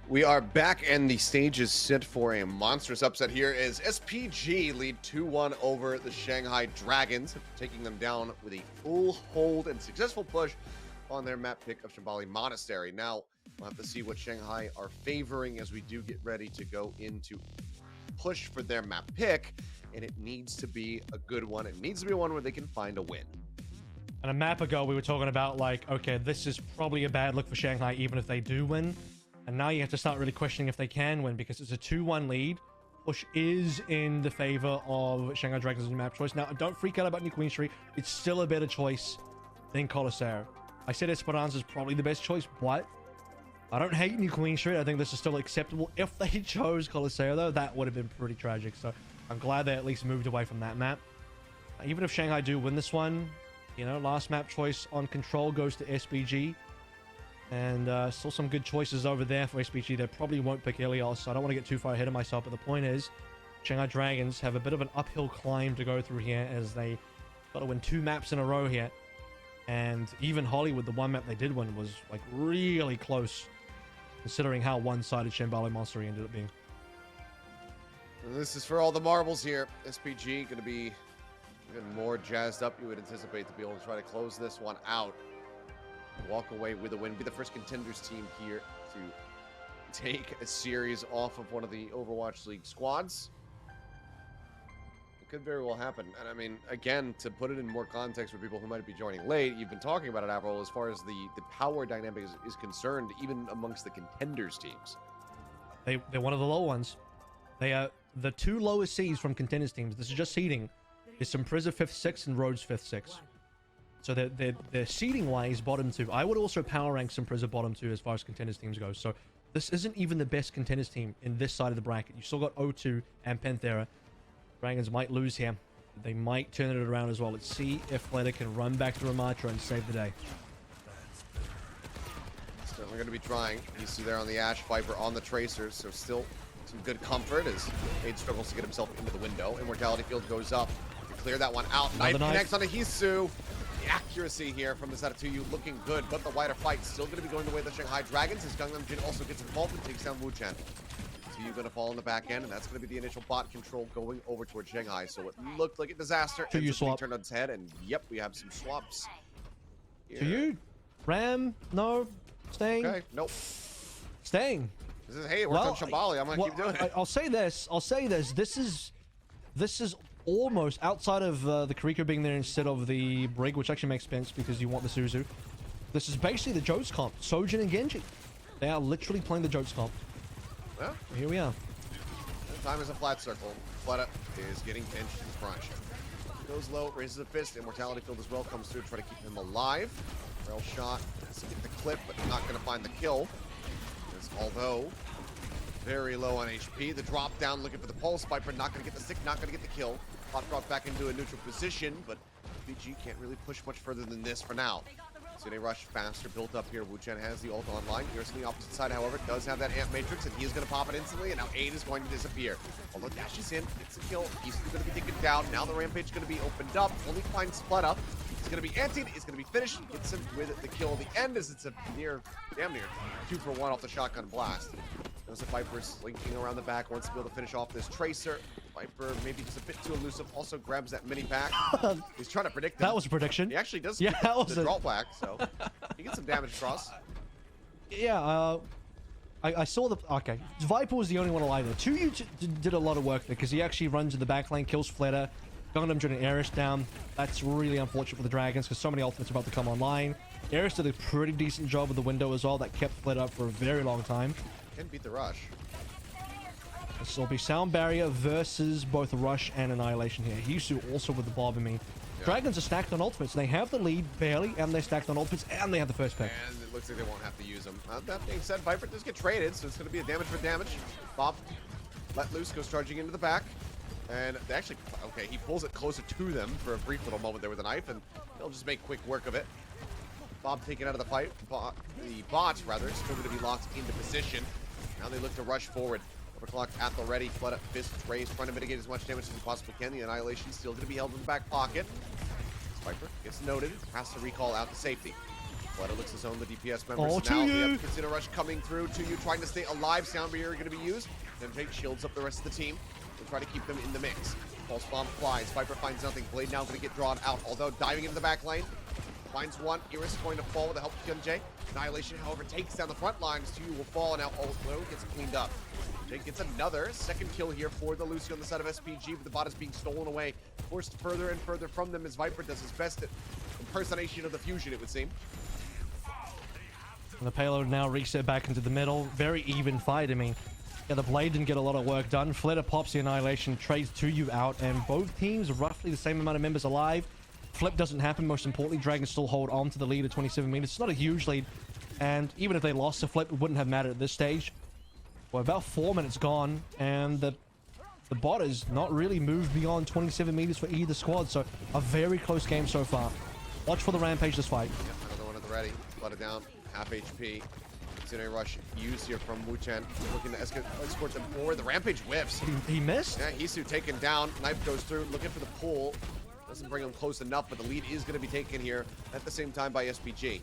We are back, and the stage is set for a monstrous upset here as SPG lead 2-1 over the Shanghai Dragons, taking them down with a full hold and successful push on their map pick of Shambali Monastery. Now, we'll have to see what Shanghai are favoring as we do get ready to go into push for their map pick, and it needs to be a good one. It needs to be one where they can find a win. And a map ago, we were talking about, like, okay, this is probably a bad look for Shanghai, even if they do win. And now you have to start really questioning if they can win, because it's a 2-1 lead. Push is in the favor of Shanghai Dragons' map choice. Now, don't freak out about New Queen Street. It's still a better choice than Coliseo. I said Esperanza is probably the best choice, but I don't hate New Queen Street. I think this is still acceptable. If they chose Coliseo, though, that would have been pretty tragic. So I'm glad they at least moved away from that map. Even if Shanghai do win this one, you know, last map choice on Control goes to SPG. And still some good choices over there for SPG. They probably won't pick Ilios, so I don't want to get too far ahead of myself. But the point is, Shanghai Dragons have a bit of an uphill climb to go through here, as they got to win 2 maps in a row here. And even Hollywood, the one map they did win, was like really close, considering how one-sided Shambali Monastery ended up being. And this is for all the marbles here. SPG going to be even more jazzed up, you would anticipate, to be able to try to close this one out. Walk away with a win, be the first contenders team here to take a series off of one of the Overwatch League squads. It could very well happen. And I mean, again, to put it in more context for people who might be joining late, you've been talking about it, Avril, as far as the power dynamic is concerned, even amongst the contenders teams. They're one of the low ones. They are the 2 lowest seeds from contenders teams. This is just seeding. Is Sin Prisa 5th 6 and Rhodes 5th 6. So they're seeding wise bottom 2. I would also power rank Sin Prisa bottom 2 as far as contenders teams go. So this isn't even the best contenders team in this side of the bracket. You still got O2 and Panthera. Dragons might lose here. They might turn it around as well. Let's see if Fleta can run back to Ramatra and save the day. Certainly going to be trying. You see there on the Ash, Viper on the Tracers, so still some good comfort as Aid struggles to get himself into the window. Immortality Field goes up to clear that one out. Knife connects on a Hisu. The accuracy here from this out of 2U looking good, but the wider fight still going to be going the way of the Shanghai Dragons as Gangnam Jin also gets involved and takes down Wu Chen. 2U going to fall in the back end, and that's going to be the initial bot control going over towards Shanghai. So it looked like a disaster. 2U swap. Turned on its head, and yep, we have some swaps. 2U? Ram? No? Staying? Okay, nope. Staying. This is, hey, it worked on Shambali. I'm going to keep doing it. I'll say this. This is almost, outside of the Kariko being there instead of the Brig, which actually makes sense because you want the Suzu. This is basically the Jotes comp. Sojin and Genji. They are literally playing the Jotes comp. Well, here we are. Time is a flat circle. Fleta is getting pinched and crunched. Goes low, raises a fist. Immortality Field as well comes through to try to keep him alive. Rail shot has to get the clip, but not going to find the kill. As although very low on HP. The drop down looking for the pulse. Viper not going to get the stick, not going to get the kill. Hot drop back into a neutral position, but BG can't really push much further than this for now. So they rush faster, built up here. Wu Chen has the ult online. Here's on the opposite side, however, does have that Amp Matrix, and he is going to pop it instantly, and now 8 is going to disappear. Although dashes in, gets the kill. He's going to be taken down. Now the Rampage is going to be opened up. Only finds Split Up. He's going to be antied. He's going to be finished. He gets him with the kill at the end, as it's a damn near 2-for-1 off the shotgun blast. There's a Viper slinking around the back, wants to be able to finish off this Tracer. Viper maybe just a bit too elusive, also grabs that mini pack. He's trying to predict him. That was a prediction. He actually does get the draw back, so he gets some damage across. Yeah, I saw the... Okay, Viper was the only one alive there. 2U did a lot of work there, because he actually runs in the back lane, kills Fleta, Gundam Jin and Eris down. That's really unfortunate for the Dragons, because so many ultimates are about to come online. Eris did a pretty decent job with the window as well. That kept Fleta up for a very long time. Can beat the rush. This will be Sound Barrier versus both Rush and Annihilation here. Hisu also with the Bob. I mean, yeah. Dragons are stacked on ultimates. They have the lead barely, and they're stacked on ultimates, and they have the first pick. And it looks like they won't have to use them. That being said, Viper does get traded, so it's going to be a damage for damage. Bob let loose, goes charging into the back. And they actually, okay, he pulls it closer to them for a brief little moment there with a knife, and they'll just make quick work of it. Bob taken out of the fight. The bots, rather, still going to be locked into position. Now they look to rush forward. Overclock at the ready. Flood up, fists raised, trying to mitigate as much damage as he possibly can. The Annihilation still going to be held in the back pocket. Viper gets noted, has to recall out to safety. Flutter looks to zone the DPS members. Oh, Now we TU! have Casino Rush coming through. TU trying to stay alive. Sound barrier going to be used. Then take shields up the rest of the team to try to keep them in the mix. Pulse bomb flies. Viper finds nothing. Blade now going to get drawn out. Although diving into the back lane. Finds one. Iris is going to fall with the help of Jay. Annihilation, however, takes down the front lines. TU will fall. Now Olo gets cleaned up. Jay gets another second kill here for the Lucy on the side of SPG, but the bot is being stolen away. Forced further and further from them as Viper does his best at impersonation of the fusion, it would seem. And the payload now reset back into the middle. Very even fight. I mean, yeah, the Blade didn't get a lot of work done. Flitter pops the Annihilation, trades 2U out, and both teams roughly the same amount of members alive. Flip doesn't happen. Most importantly, Dragons still hold on to the lead at 27 meters. It's not a huge lead, and even if they lost to Flip, it wouldn't have mattered at this stage. Well, about 4 minutes gone, and the bot has not really moved beyond 27 meters for either squad, so a very close game so far. Watch for the Rampage this fight. Yep, another one at the ready. Flooded down, half HP. Casino Rush used here from Wu Chen. Looking to escort them forward. The Rampage whiffs. He missed? Yeah, Hisu taken down. Knife goes through, looking for the pull. Doesn't bring him close enough, but the lead is going to be taken here at the same time by SPG.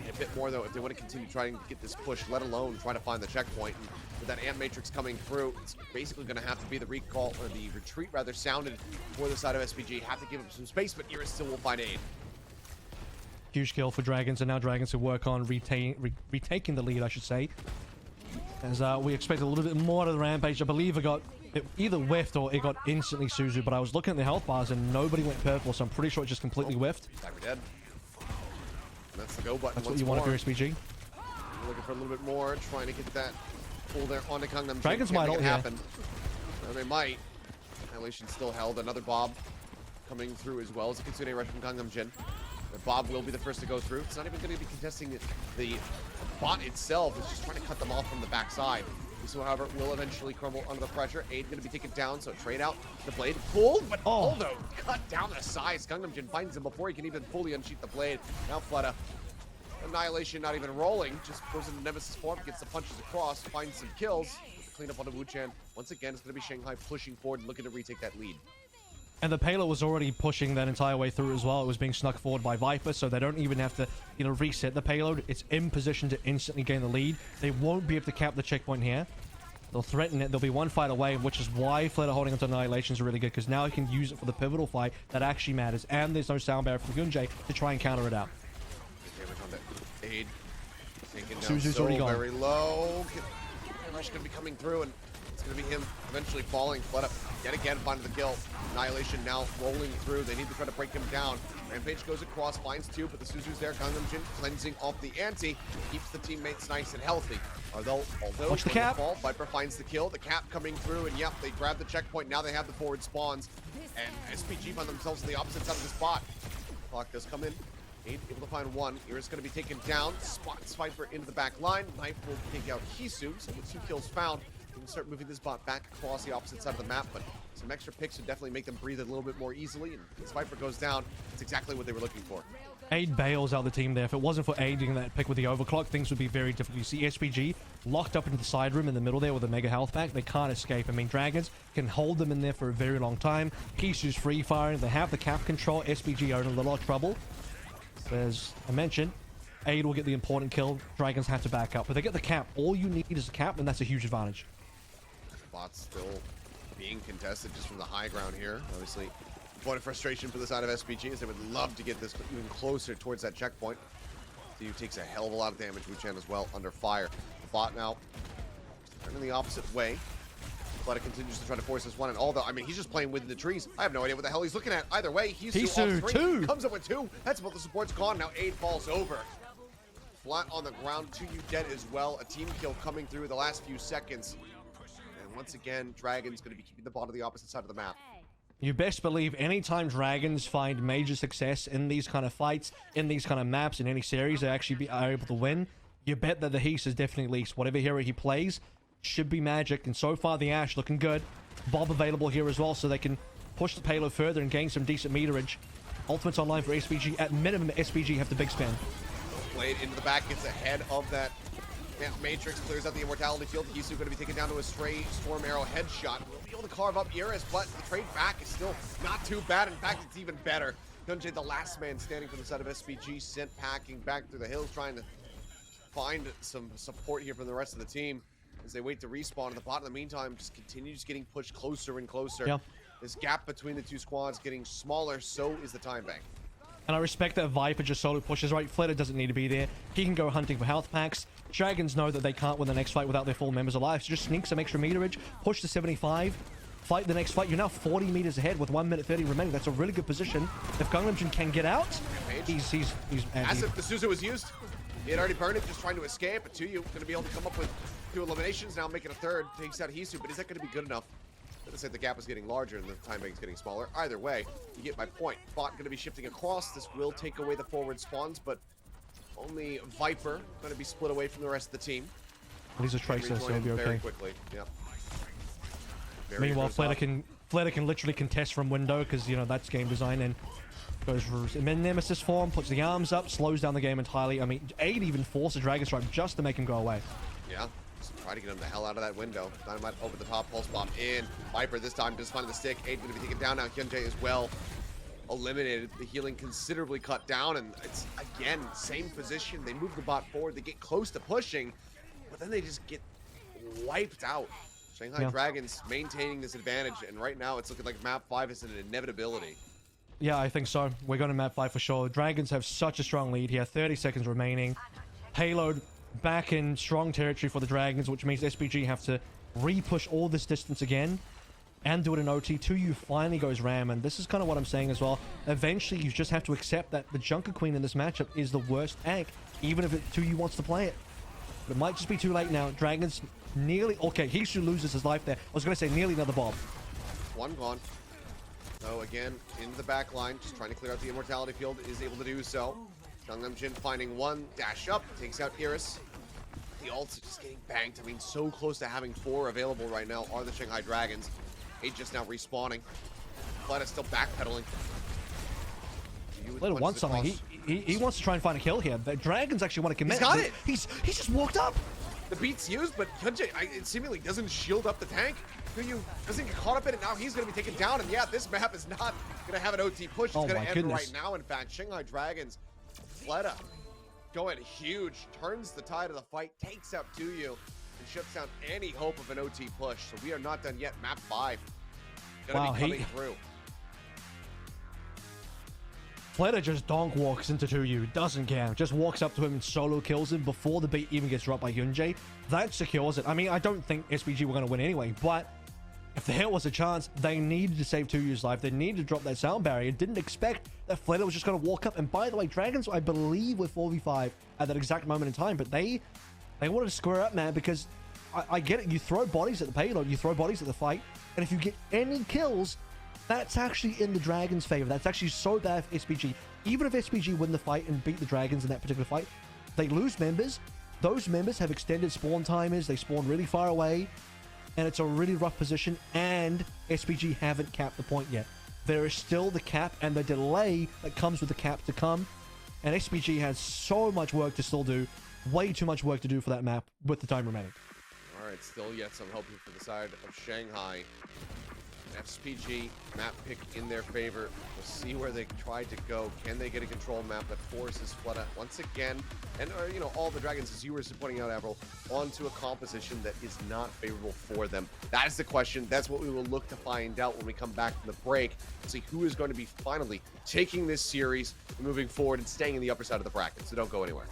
A bit more, though, if they want to continue trying to get this push, let alone try to find the checkpoint. And with that Ant Matrix coming through, it's basically going to have to be the recall, or the retreat, rather, sounded for the side of SPG. Have to give up some space, but Iris still will find aid. Huge kill for Dragons, and now Dragons will work on retaking the lead, I should say. As we expect a little bit more of the Rampage. I believe it either whiffed or it got instantly Suzu, but I was looking at the health bars and nobody went purple, so I'm pretty sure it just completely whiffed. Cyber dead. And that's the go button. That's what you want if you're SPG. Looking for a little bit more, trying to get that pull there onto Gangnam. Dragons might ult happen. No, they might. Annihilation still held. Another Bob coming through as well as a Kitsune Rush from Gangnam Jin. The Bob will be the first to go through. It's not even going to be contesting the bot itself. It's just trying to cut them off from the backside. So, however, will eventually crumble under the pressure. Aid going to be taken down, so trade out the Blade. Pulled, but Aldo cut down the size. Gangnam Jin finds him before he can even fully unsheath the Blade. Now Fleta. Annihilation not even rolling, just goes into Nemesis form, gets the punches across, finds some kills. Clean up on the Wu Chan. Once again, it's going to be Shanghai pushing forward and looking to retake that lead. And the payload was already pushing that entire way through as well. It was being snuck forward by Viper, so they don't even have to, reset the payload. It's in position to instantly gain the lead. They won't be able to cap the checkpoint here. They'll threaten it. They'll be one fight away, which is why Flitter holding onto Annihilation is really good, because now he can use it for the pivotal fight that actually matters. And there's no sound barrier from Gunjay to try and counter it out. Aid taken down Suzu's already gone. Very low. Rush going to be coming through, and it's going to be him eventually falling. Flood up yet again, finding the kill. Annihilation now rolling through. They need to try to break him down. Rampage goes across, finds two, but the Suzu's there. Gangnam Jin cleansing off the ante, keeps the teammates nice and healthy. Although watch the cap. Fall, Viper finds the kill. The cap coming through, and yep, they grab the checkpoint. Now they have the forward spawns, and SPG find themselves on the opposite side of the spot. Clock does come in. Able to find one. Iris going to be taken down. Spots Viper into the back line. Knife will take out Hisu. So with 2 kills found, we can start moving this bot back across the opposite side of the map. But some extra picks would definitely make them breathe a little bit more easily. And as Viper goes down, it's exactly what they were looking for. Aid bails out the team there. If it wasn't for aiding that pick with the overclock, things would be very difficult. You see SPG locked up into the side room in the middle there with a mega health pack. They can't escape. I mean, Dragons can hold them in there for a very long time. Hisu's free firing. They have the cap control. SPG are in a lot of trouble. As I mentioned, Aid will get the important kill. Dragons have to back up. But they get the cap. All you need is a cap, and that's a huge advantage. Bot's still being contested just from the high ground here. Obviously, point of frustration for the side of SPG is they would love to get this even closer towards that checkpoint. DU takes a hell of a lot of damage. Wu Chan as well under fire. The bot now turning the opposite way. Fleta continues to try to force this one, and although, I mean, he's just playing within the trees. I have no idea what the hell he's looking at. Either way, Hisu two comes up with 2. That's about the support's gone. Now Aid falls over. Flat on the ground, 2U dead as well. A team kill coming through the last few seconds. And once again, Dragon's going to be keeping the ball to the opposite side of the map. You best believe anytime Dragons find major success in these kind of fights, in these kind of maps, in any series, they actually are able to win. You bet that the Heese is definitely least. Whatever hero he plays should be magic, and so far the Ashe looking good. Bob available here as well, so they can push the payload further and gain some decent meterage. Ultimate's online for SPG. At minimum, SPG have the big spin. Blade into the back, gets ahead of that Matrix, clears out the immortality field. Hisu going to be taken down to a stray Storm Arrow headshot. We'll be able to carve up Iris, but the trade back is still not too bad. In fact, it's even better. Hyunjae, the last man standing from the side of SPG, sent packing back through the hills, trying to find some support here from the rest of the team as they wait to respawn. In the bot, in the meantime, just continues getting pushed closer and closer. Yeah. This gap between the two squads getting smaller, so is the time bank. And I respect that Viper just solo pushes, right? Flitter doesn't need to be there. He can go hunting for health packs. Dragons know that they can't win the next fight without their full members alive, so just sneak some extra meterage, push to 75, fight the next fight. You're now 40 meters ahead with 1 minute 30 remaining. That's a really good position. If Gangnam Jin can get out, he's as if the Suzu was used. He had already burned it, just trying to escape. But Tuyu going to be able to come up with 2 eliminations, now making a third. Takes out Hisu, but is that going to be good enough? Let's say the gap is getting larger and the time bank is getting smaller. Either way, you get my point. Bot going to be shifting across. This will take away the forward spawns, but only Viper going to be split away from the rest of the team. He's a tracer, so he'll be okay. Very quickly, yep. Meanwhile, Flitter can literally contest from window because, you know, that's game design, and goes for Nemesis form, puts the arms up, slows down the game entirely. I mean, 8 even forced a Dragon Strike just to make him go away. Yeah. Try to get him the hell out of that window. Dynamite over the top, pulse bomb in. Viper this time just finding the stick. 8 going to be taken down now. Hyunjae as well eliminated. The healing considerably cut down, and it's again same position. They move the bot forward. They get close to pushing, but then they just get wiped out. Shanghai Dragons maintaining this advantage, and right now it's looking like map 5 is an inevitability. Yeah, I think so. We're going to map 5 for sure. Dragons have such a strong lead here. 30 seconds remaining. Payload back in strong territory for the Dragons, which means SPG have to re-push all this distance again and do it in OT. 2U finally goes Ram, and this is kind of what I'm saying as well. Eventually, you just have to accept that the Junker Queen in this matchup is the worst tank, even if 2U wants to play it. But it might just be too late now. Dragons nearly... Okay, he should lose his life there. I was going to say nearly another bomb. One gone. So again, into the back line, just trying to clear out the immortality field, is able to do so. Gangnam Jin finding one, dash up, takes out Iris. The ults are just getting banked. I mean, so close to having 4 available right now are the Shanghai Dragons. 8 just now respawning. But it's still backpedaling. Little wants something. He wants to try and find a kill here. The Dragons actually want to commit. He's got it! He's just walked up! The beat's used, but Hyunjae, it seemingly doesn't shield up the tank. Tuyu doesn't get caught up in it. Now he's going to be taken down. And yeah, this map is not going to have an OT push. It's going to end right now, in fact. Shanghai Dragons, Fleta, going huge, turns the tide of the fight, takes out Tuyu, and shuts down any hope of an OT push. So we are not done yet. Map 5 going to be coming through. Fleta just donk walks into 2U, doesn't care, just walks up to him and solo kills him before the beat even gets dropped by Hyunjae. That secures it. I mean, I don't think SPG were going to win anyway, but if there was a chance, they needed to save 2U's life. They needed to drop that sound barrier. Didn't expect that Fleta was just going to walk up. And by the way, Dragons, I believe, were 4v5 at that exact moment in time, but they wanted to square up, man, because I get it. You throw bodies at the payload, you throw bodies at the fight, and if you get any kills, that's actually in the Dragons' favor. That's actually so bad for SPG. Even if SPG win the fight and beat the Dragons in that particular fight, they lose members. Those members have extended spawn timers. They spawn really far away, and it's a really rough position, and SPG haven't capped the point yet. There is still the cap and the delay that comes with the cap to come, and SPG has so much work to still do. Way too much work to do for that map with the time remaining. All right, still yet some help for the side of Shanghai. SPG map pick in their favor. We'll see where they try to go. Can they get a control map that forces Fleta once again, and you know, all the Dragons, as you were pointing out, Avril, onto a composition that is not favorable for them? That is the question. That's what we will look to find out when we come back from the break. See who is going to be finally taking this series and moving forward and staying in the upper side of the bracket. So don't go anywhere.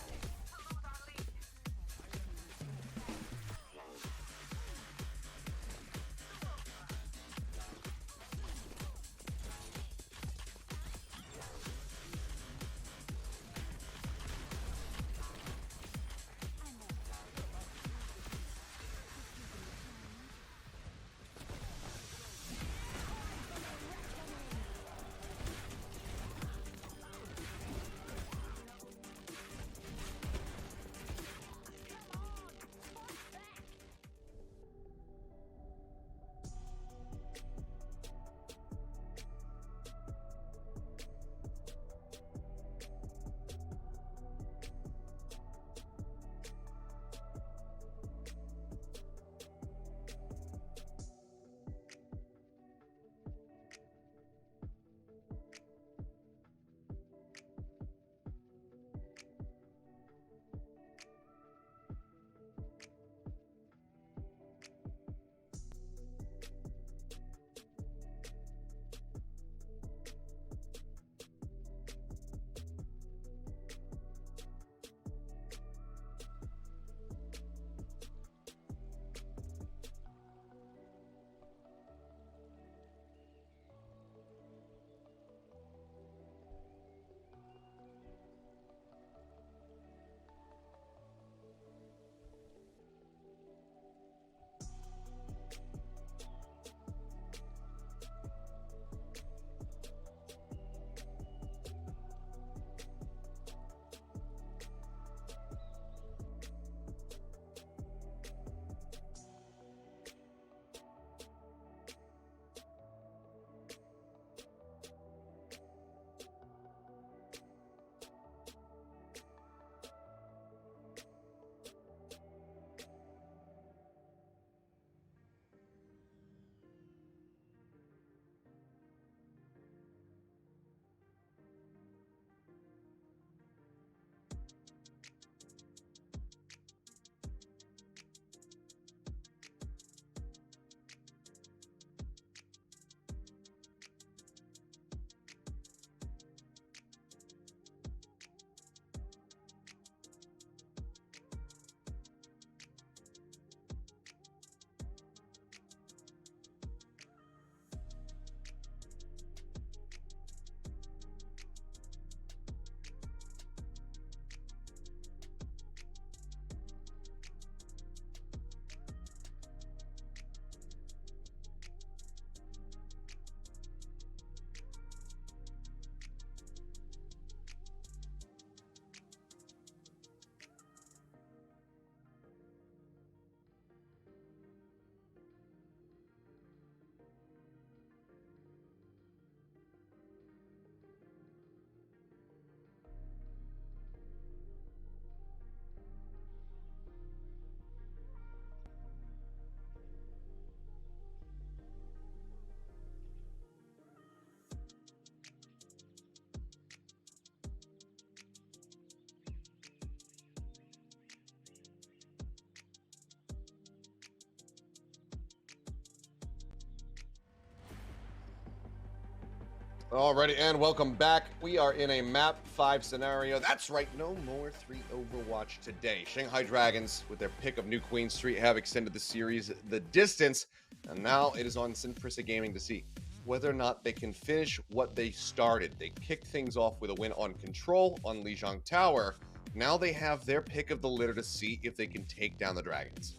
Alrighty, and welcome back. We are in a map 5 scenario. That's right, no more 3 Overwatch today. Shanghai Dragons, with their pick of New Queen Street, have extended the series the distance, and now it is on Sin Prisa Gaming to see whether or not they can finish what they started. They kicked things off with a win on Control on Lijiang Tower. Now they have their pick of the litter to see if they can take down the Dragons.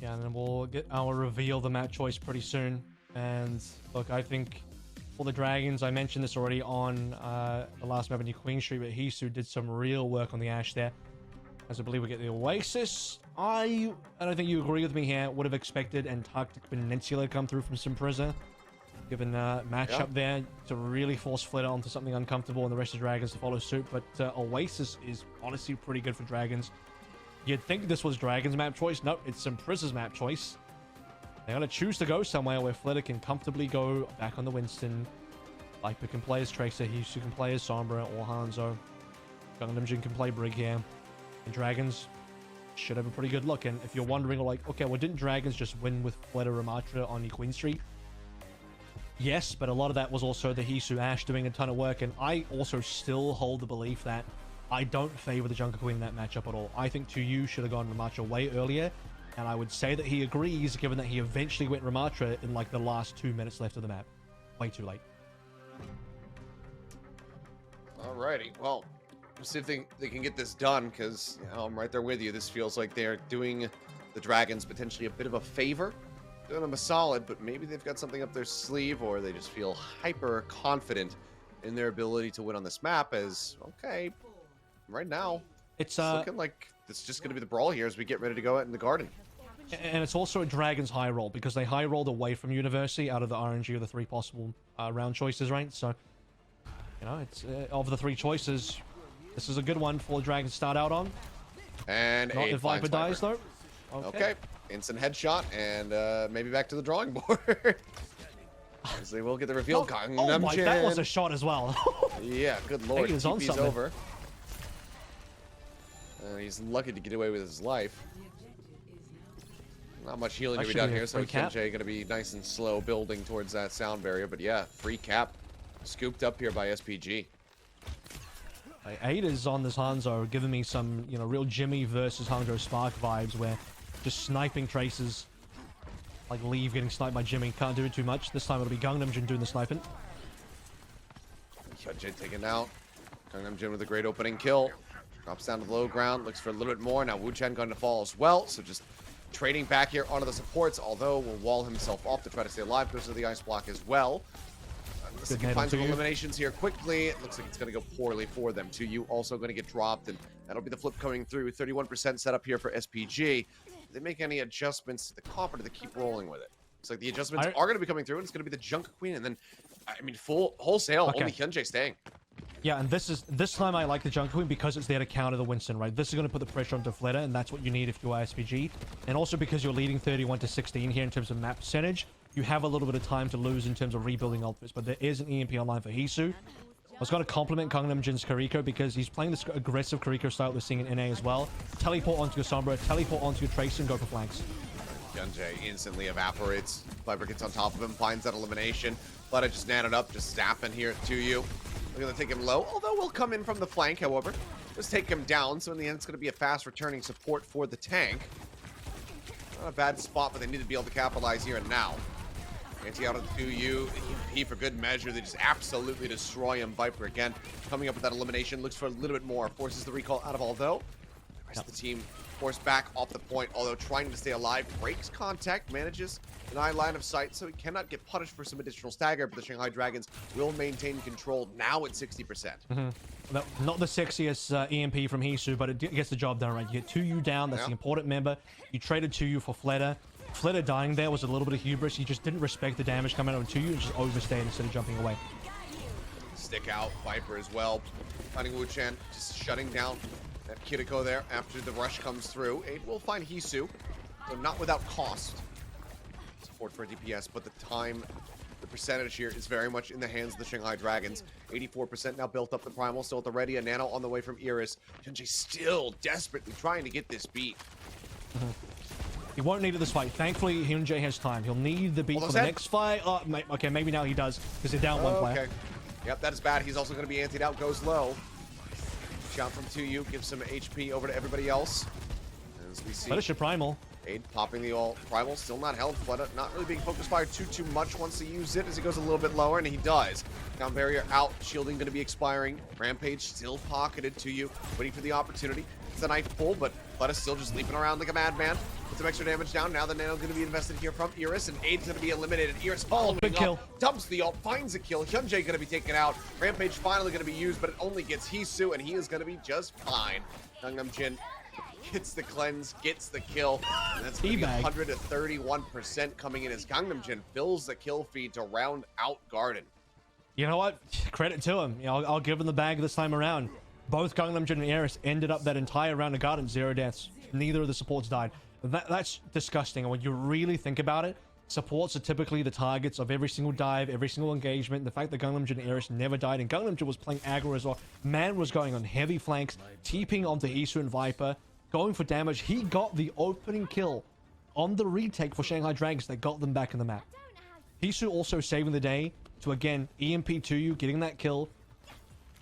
Yeah, and then we'll get our reveal the map choice pretty soon. And look, I think for the Dragons, I mentioned this already on the last map in New Queen Street, but Hisu did some real work on the Ashe there. As I believe we get the Oasis. I don't think you agree with me here. Would have expected Antarctic Peninsula come through from Sin Prisa, given matchup there to really force Flitter onto something uncomfortable and the rest of Dragons to follow suit. But Oasis is honestly pretty good for Dragons. You'd think this was Dragons map choice. Nope, it's Sin Prisa's map choice. They're going to choose to go somewhere where Flitter can comfortably go back on the Winston. Viper can play as Tracer, Hisu can play as Sombra or Hanzo. Gangnam Jin can play Brig here. And Dragons should have a pretty good look. And if you're wondering, like, okay, well, didn't Dragons just win with Flitter Ramatra on New Queen Street? Yes, but a lot of that was also the Hisu Ashe doing a ton of work. And I also still hold the belief that I don't favor the Junker Queen in that matchup at all. I think 2U should have gone Ramatra way earlier. And I would say that he agrees, given that he eventually went Ramatra in like the last 2 minutes left of the map. Way too late. Alrighty, well, let's see if they can get this done, because I'm right there with you. This feels like they're doing the Dragons potentially a bit of a favor, doing them a solid, but maybe they've got something up their sleeve, or they just feel hyper confident in their ability to win on this map. As okay, right now it's looking like it's just going to be the brawl here as we get ready to go out in the garden. And it's also a Dragons high roll, because they high rolled away from University out of the RNG of the 3 possible round choices, right? So, you know, it's of the 3 choices, this is a good one for Dragons to start out on. And not if Viper dies, though. Okay. Instant headshot, and maybe back to the drawing board. As they will get the reveal. Oh my, that was a shot as well. Yeah, good lord. He's on something. Over. He's lucky to get away with his life. Not much healing to be done here, so Kenjay going to be nice and slow building towards that sound barrier. But yeah, free cap scooped up here by SPG. Ada's on this Hanzo, giving me some, you know, real Jimmy versus Hanzo Spark vibes, where just sniping traces, like Leave getting sniped by Jimmy, can't do it too much. This time it'll be Gangnam Jin doing the sniping. Jin taken out. Gangnam Jin with a great opening kill. Drops down to the low ground, looks for a little bit more. Now Wu Chen going to fall as well, so just trading back here onto the supports, although will wall himself off to try to stay alive because of the ice block as well. Looks like he finds some eliminations here quickly. It looks like it's going to go poorly for them. 2U also going to get dropped, and that'll be the flip coming through. 31% set up here for SPG. If they make any adjustments to the comp, or do they keep rolling with it? Looks like the adjustments are going to be coming through, and it's going to be the Junker Queen, and then, I mean, full wholesale, only Hyunjae staying. Yeah, and this time I like the Junker Queen because it's there to counter the Winston, right? This is going to put the pressure onto Flitter, and that's what you need if you are SPG. And also because you're leading 31-16 here in terms of map percentage, you have a little bit of time to lose in terms of rebuilding outfits, but there is an EMP online for Hisu. I was going to compliment Gangnam Jin's Kariko because he's playing this aggressive Kariko style we're seeing in NA as well. Teleport onto your Sombra, teleport onto your Tracer, and go for flanks. Hyunjae instantly evaporates. Viper gets on top of him, finds that elimination. But I just nanted up, just zapping here to you. We're going to take him low, although we'll come in from the flank, however. Just take him down, so in the end it's going to be a fast returning support for the tank. Not a bad spot, but they need to be able to capitalize here and now. Anti out of 2U, EMP for good measure. They just absolutely destroy him. Viper again coming up with that elimination. Looks for a little bit more. Forces the recall out of although. The rest of the team forced back off the point, although trying to stay alive. Breaks contact, manages deny line of sight, so he cannot get punished for some additional stagger, but the Shanghai Dragons will maintain control now at 60%. Not the sexiest EMP from Hisu, but it gets the job done, right? You get 2U down, that's the important member. You traded 2U for Flitter. Flitter dying there was a little bit of hubris. He just didn't respect the damage coming out of 2U and just overstayed instead of jumping away. Stick out, Viper as well. Finding Wu Chen, just shutting down that Kiriko there after the rush comes through. Aid will find Hisu, so not without cost. Support for DPS, but the time, the percentage here is very much in the hands of the Shanghai Dragons. 84% now built up the Primal, still at the ready. A Nano on the way from Iris. Hyunjae still desperately trying to get this beat. He won't need it this fight. Thankfully, Hyunjae has time. He'll need the beat for the next fight. Oh, okay, maybe now he does, because they're down one player. Yep, that is bad. He's also going to be antied out. Goes low. Shout from 2U. Gives some HP over to everybody else. As we see. Finish your primal. Aid popping the ult. Primal still not held. Fleta not really being focused by too much. Wants to use it as he goes a little bit lower, and he does. Down barrier out. Shielding going to be expiring. Rampage still pocketed to you. Waiting for the opportunity. It's a knife pull, but Fleta still just leaping around like a madman. Put some extra damage down. Now the nano going to be invested here from Iris, and Aid's going to be eliminated. Iris following big kill. up. Dumps the ult. Finds a kill. Hyunjae going to be taken out. Rampage finally going to be used, but it only gets Hisu, and he is going to be just fine. Gangnam Jin gets the cleanse, gets the kill, and that's going to be 131% coming in as Gangnam Jin fills the kill feed to round out Garden. You know what? Credit to him. You know, I'll give him the bag this time around. Both Gangnam Jin and Eris ended up that entire round of Garden 0 deaths. Neither of the supports died. That's disgusting. And when you really think about it, supports are typically the targets of every single dive, every single engagement. The fact that Gangnam Jin and Eris never died, and Gangnam Jin was playing aggro as well. Man was going on heavy flanks, TPing onto Isu and Viper, going for damage. He got the opening kill on the retake for Shanghai Dragons that got them back in the map. Hisu also saving the day to, again, EMP 2U, getting that kill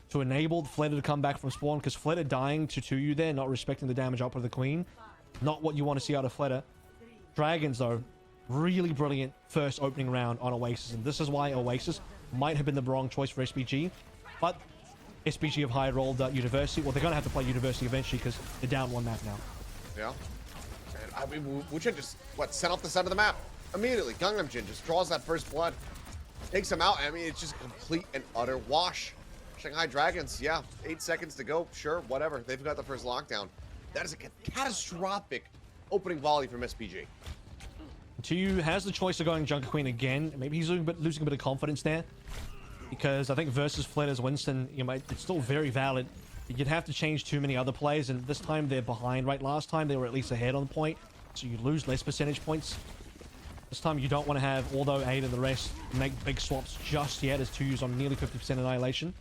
to enable Fleta to come back from spawn, because Fleta dying to 2U there, not respecting the damage output of the Queen. Not what you want to see out of Fleta. Dragons, though, really brilliant first opening round on Oasis, and this is why Oasis might have been the wrong choice for SBG, but SBG have high rolled University. Well, they're going to have to play University eventually because they're down one map now. Yeah. And I mean, Wuchen just, sent off the side of the map immediately. Gangnam Jin just draws that first blood. Takes him out. I mean, it's just a complete and utter wash. Shanghai Dragons, yeah, 8 seconds to go. Sure, whatever. They've got the first lockdown. That is a catastrophic opening volley from SPG. 2U has the choice of going Junker Queen again. Maybe he's losing a bit of confidence there, because I think versus Fleta's Winston, it's still very valid. You'd have to change too many other players, and this time they're behind, right? Last time they were at least ahead on the point, so you lose less percentage points. This time you don't want to have, although Aid and the rest make big swaps just yet, as 2U's on nearly 50% annihilation.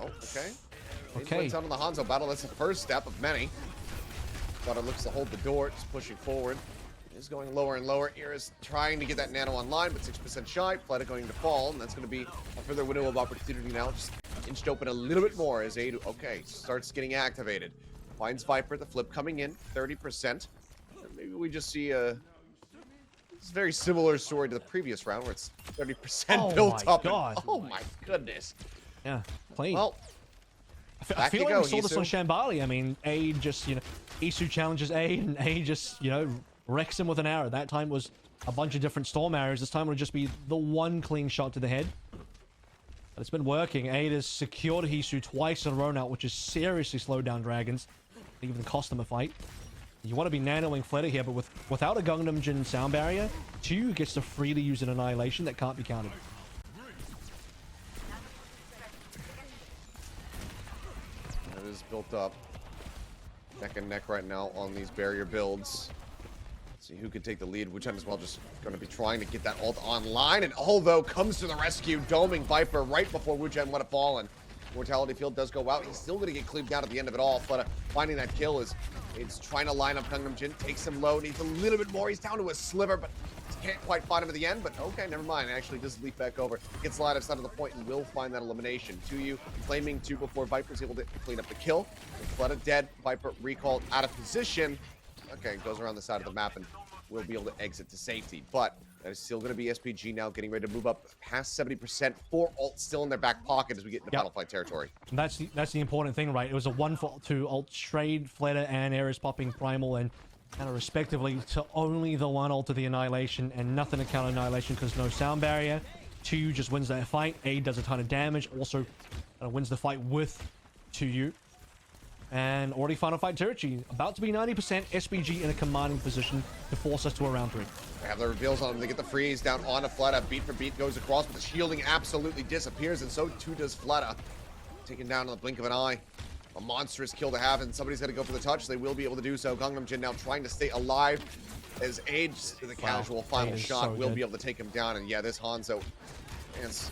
Oh, okay. Okay. Wins out on the Hanzo battle. That's the first step of many. But it looks to hold the door. It's pushing forward. Is going lower and lower. Iris trying to get that nano online, but 6% shy. Fleta going to fall, and that's going to be a further window of opportunity now. Just inched open a little bit more as Aid, starts getting activated. Finds Viper, the flip coming in, 30%. And maybe we just see a very similar story to the previous round, where it's 30% built up. God. Oh my goodness. Yeah, playing. Well, I feel like we saw this on Shambali. I mean, Aid just, Isu challenges Aid, and Aid just, wrecks him with an arrow. That time was a bunch of different storm arrows. This time it'll just be the one clean shot to the head. But it's been working. Aid has secured Hisu twice in a row now, which has seriously slowed down Dragons. Even cost them a fight. You want to be nanoing Fleta here, but without a Gangnam Jin sound barrier, 2 gets to freely use an annihilation that can't be counted. It is built up. Neck and neck right now on these barrier builds. Let's see who can take the lead. Wuchen as well, just going to be trying to get that ult online. And although comes to the rescue, doming Viper right before Wuchen would have fallen. Mortality field does go out. He's still going to get cleaved out at the end of it all. But finding that kill is trying to line up Gangnam Jin. Takes him low. Needs a little bit more. He's down to a sliver, but can't quite find him at the end. But okay, never mind. Actually does leap back over. Gets light outside of the point and will find that elimination. 2U claiming 2 before Viper's able to clean up the kill. Fleta dead. Viper recalled out of position. Okay, goes around the side of the map and will be able to exit to safety. But that is still going to be SPG now, getting ready to move up past 70%. 4 ults still in their back pocket as we get into Battle Flight territory. And that's the important thing, right? It was a 1-for-2 ult trade, Fleta and Ares popping Primal and respectively to only the 1 ult to the Annihilation and nothing to counter Annihilation because no sound barrier. 2U just wins that fight. A does a ton of damage, also wins the fight with 2U. And already final fight territory. About to be 90%, SPG in a commanding position to force us to a round 3. They have the reveals on them. They get the freeze down on a Fleta. Beat for beat goes across, but the shielding absolutely disappears, and so too does Fleta. Taken down in the blink of an eye. A monstrous kill to have, and somebody's got to go for the touch. They will be able to do so. Gangnam Jin now trying to stay alive as Age, the casual final shot, will be able to take him down. And yeah, this Hanzo is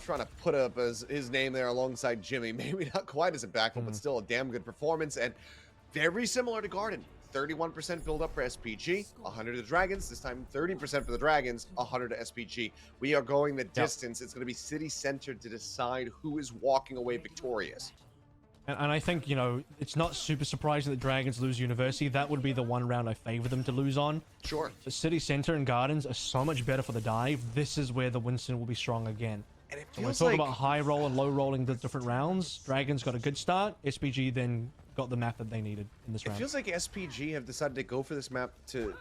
trying to put up his name there alongside Jimmy. Maybe not quite as impactful, but still a damn good performance, and very similar to Garden. 31% build up for SPG, 100 to the Dragons. This time 30% for the Dragons, 100 to SPG. We are going the distance. It's going to be city center to decide who is walking away victorious. And I think, you know, it's not super surprising that Dragons lose University. That would be the one round I favor them to lose on. Sure. The City Center and Gardens are so much better for the dive. This is where the Winston will be strong again. And it So when we feels talk like about high roll and low rolling the different rounds, Dragons got a good start. SPG then got the map that they needed in this round. It feels like SPG have decided to go for this map to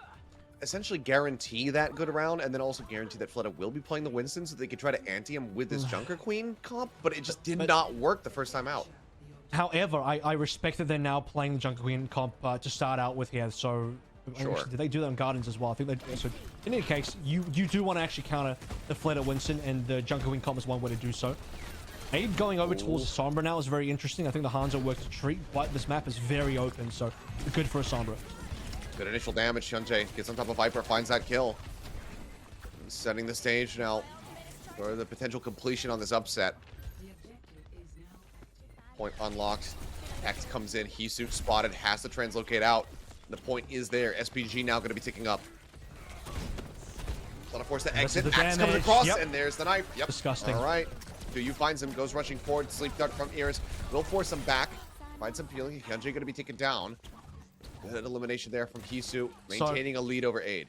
essentially guarantee that good round, and then also guarantee that Fleta will be playing the Winston so they could try to ante him with this Junker Queen comp, but it just did not work the first time out. However, I respect that they're now playing the Junker Queen comp to start out with here. So, Sure. did they do that on Gardens as well? I think they. So, in any case, you do want to actually counter the Fleta Winston, and the Junker Queen comp is one way to do so. Aid going over towards Sombra now is very interesting. I think the Hanzo works a treat, but this map is very open, so good for a Sombra. Good initial damage. Hyunjae gets on top of Viper, finds that kill. Setting the stage now for the potential completion on this upset. Point unlocked. X comes in. Hisu spotted. Has to translocate out. The point is there. SPG now going to be ticking up. Gonna force the exit. X comes across, and there's the knife. Yep. Disgusting. All right. Duyu finds him, goes rushing forward. Sleep dart from Iris will force him back. Finds some peeling. Hyunjae going to be taken down. Good elimination there from Hisu, maintaining a lead over Aid.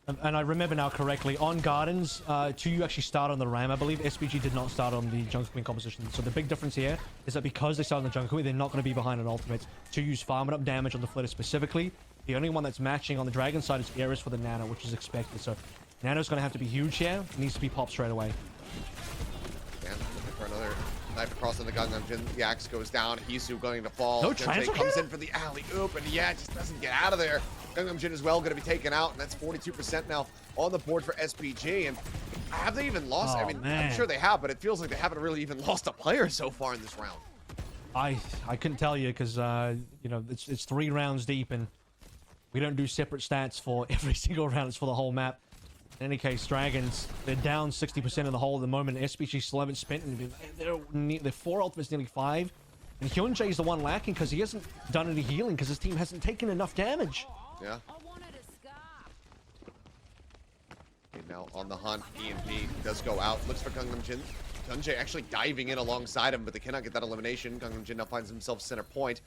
And I remember now correctly, on Gardens, you actually start on the Ram, I believe. SPG did not start on the Junker Queen composition. So the big difference here is that because they start on the Junker Queen, they're not going to be behind an ultimate. Use farming up damage on the Flitter specifically. The only one that's matching on the Dragon side is Iris for the Nano, which is expected. So Nano's going to have to be huge here. It needs to be popped straight away. Yeah, looking for another knife across on the Gangnam Jin. The axe goes down. Hisu going to fall. No Hyunjae comes in for the alley-oop, and yeah, just doesn't get out of there. Gangnam Jin as well going to be taken out, and that's 42% now on the board for SPG. And have they even lost? I mean, man. I'm sure they have, but it feels like they haven't really even lost a player so far in this round. I couldn't tell you because you know, it's 3 rounds deep, and we don't do separate stats for every single round. It's for the whole map. In any case, Dragons, they're down 60% in the hole at the moment. SPG still haven't spent, and they're 4 ultimates, nearly 5. And Hyunjae is the one lacking because he hasn't done any healing because his team hasn't taken enough damage. Yeah. Okay, now on the hunt, EMP does go out. Looks for Gangnam Jin. Hyunjae actually diving in alongside him, but they cannot get that elimination. Gangnam Jin now finds himself center point.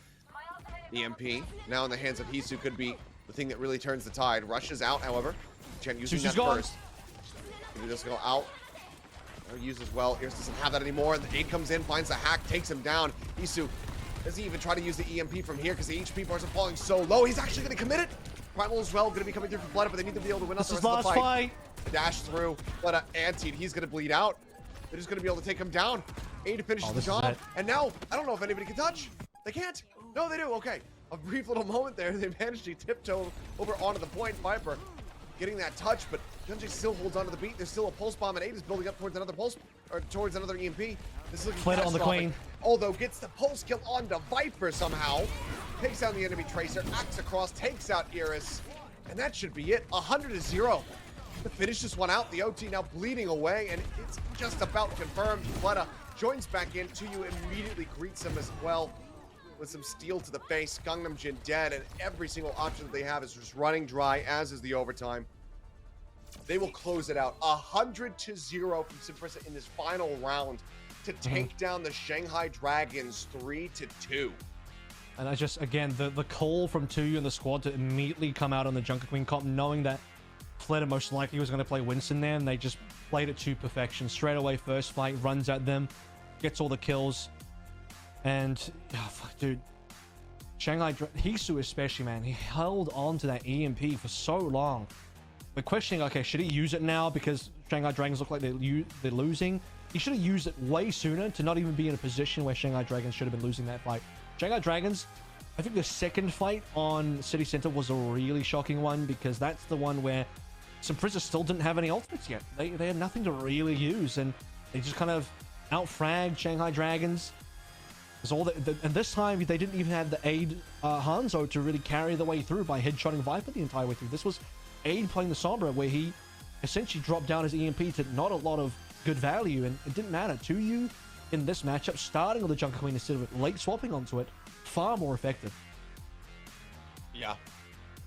EMP now in the hands of Hisu could be the thing that really turns the tide. Rushes out, however. Chen using that first. Can just go out. Or use as well. Iris doesn't have that anymore. And the aid comes in, finds the hack, takes him down. Hisu doesn't even try to use the EMP from here because the HP bars are falling so low. He's actually going to commit it. Primal as well, going to be coming through for Fleta, but they need to be able to win out the rest of the fight. The dash through. Fleta anti, he's going to bleed out. They're just going to be able to take him down. Aid finishes the job. And now, I don't know if anybody can touch. They can't. No, they do. Okay. A brief little moment there. They managed to tiptoe over onto the point. Viper getting that touch, but Hyunjae still holds onto the beat. There's still a pulse bomb, and Aid is building up towards another pulse, or towards another EMP. This is looking Fleta on the Queen. Although gets the pulse kill onto Viper somehow. Takes down the enemy Tracer, acts across, takes out Iris, and that should be it. 100-0 to finish this one out. The OT now bleeding away, and it's just about confirmed. Fleta joins back in. Tuyu immediately greets him as well with some steel to the face. Gangnam Jin dead, and every single option that they have is just running dry, as is the overtime. They will close it out 100-0 from Sin Prisa in this final round to take down the Shanghai Dragons 3-2. And I just, again, the call from Tuyu and the squad to immediately come out on the Junker Queen comp, knowing that Fleta most likely was going to play Winston there, and they just played it to perfection. Straight away, first fight, runs at them, gets all the kills. And, oh, fuck, dude, Hisu especially, man, he held on to that EMP for so long. We're questioning, okay, should he use it now because Shanghai Dragons look like they're losing? He should have used it way sooner to not even be in a position where Shanghai Dragons should have been losing that fight. Shanghai Dragons, I think the second fight on City Center was a really shocking one because that's the one where Sin Prisa still didn't have any ultimates yet. They had nothing to really use, and they just kind of out-fragged Shanghai Dragons. And this time, they didn't even have the Aid Hanzo to really carry the way through by headshotting Viper the entire way through. This was Aid playing the Sombra, where he essentially dropped down his EMP to not a lot of good value, and it didn't matter. Tuyu in this matchup, starting with the Junker Queen instead of late swapping onto it, far more effective. Yeah,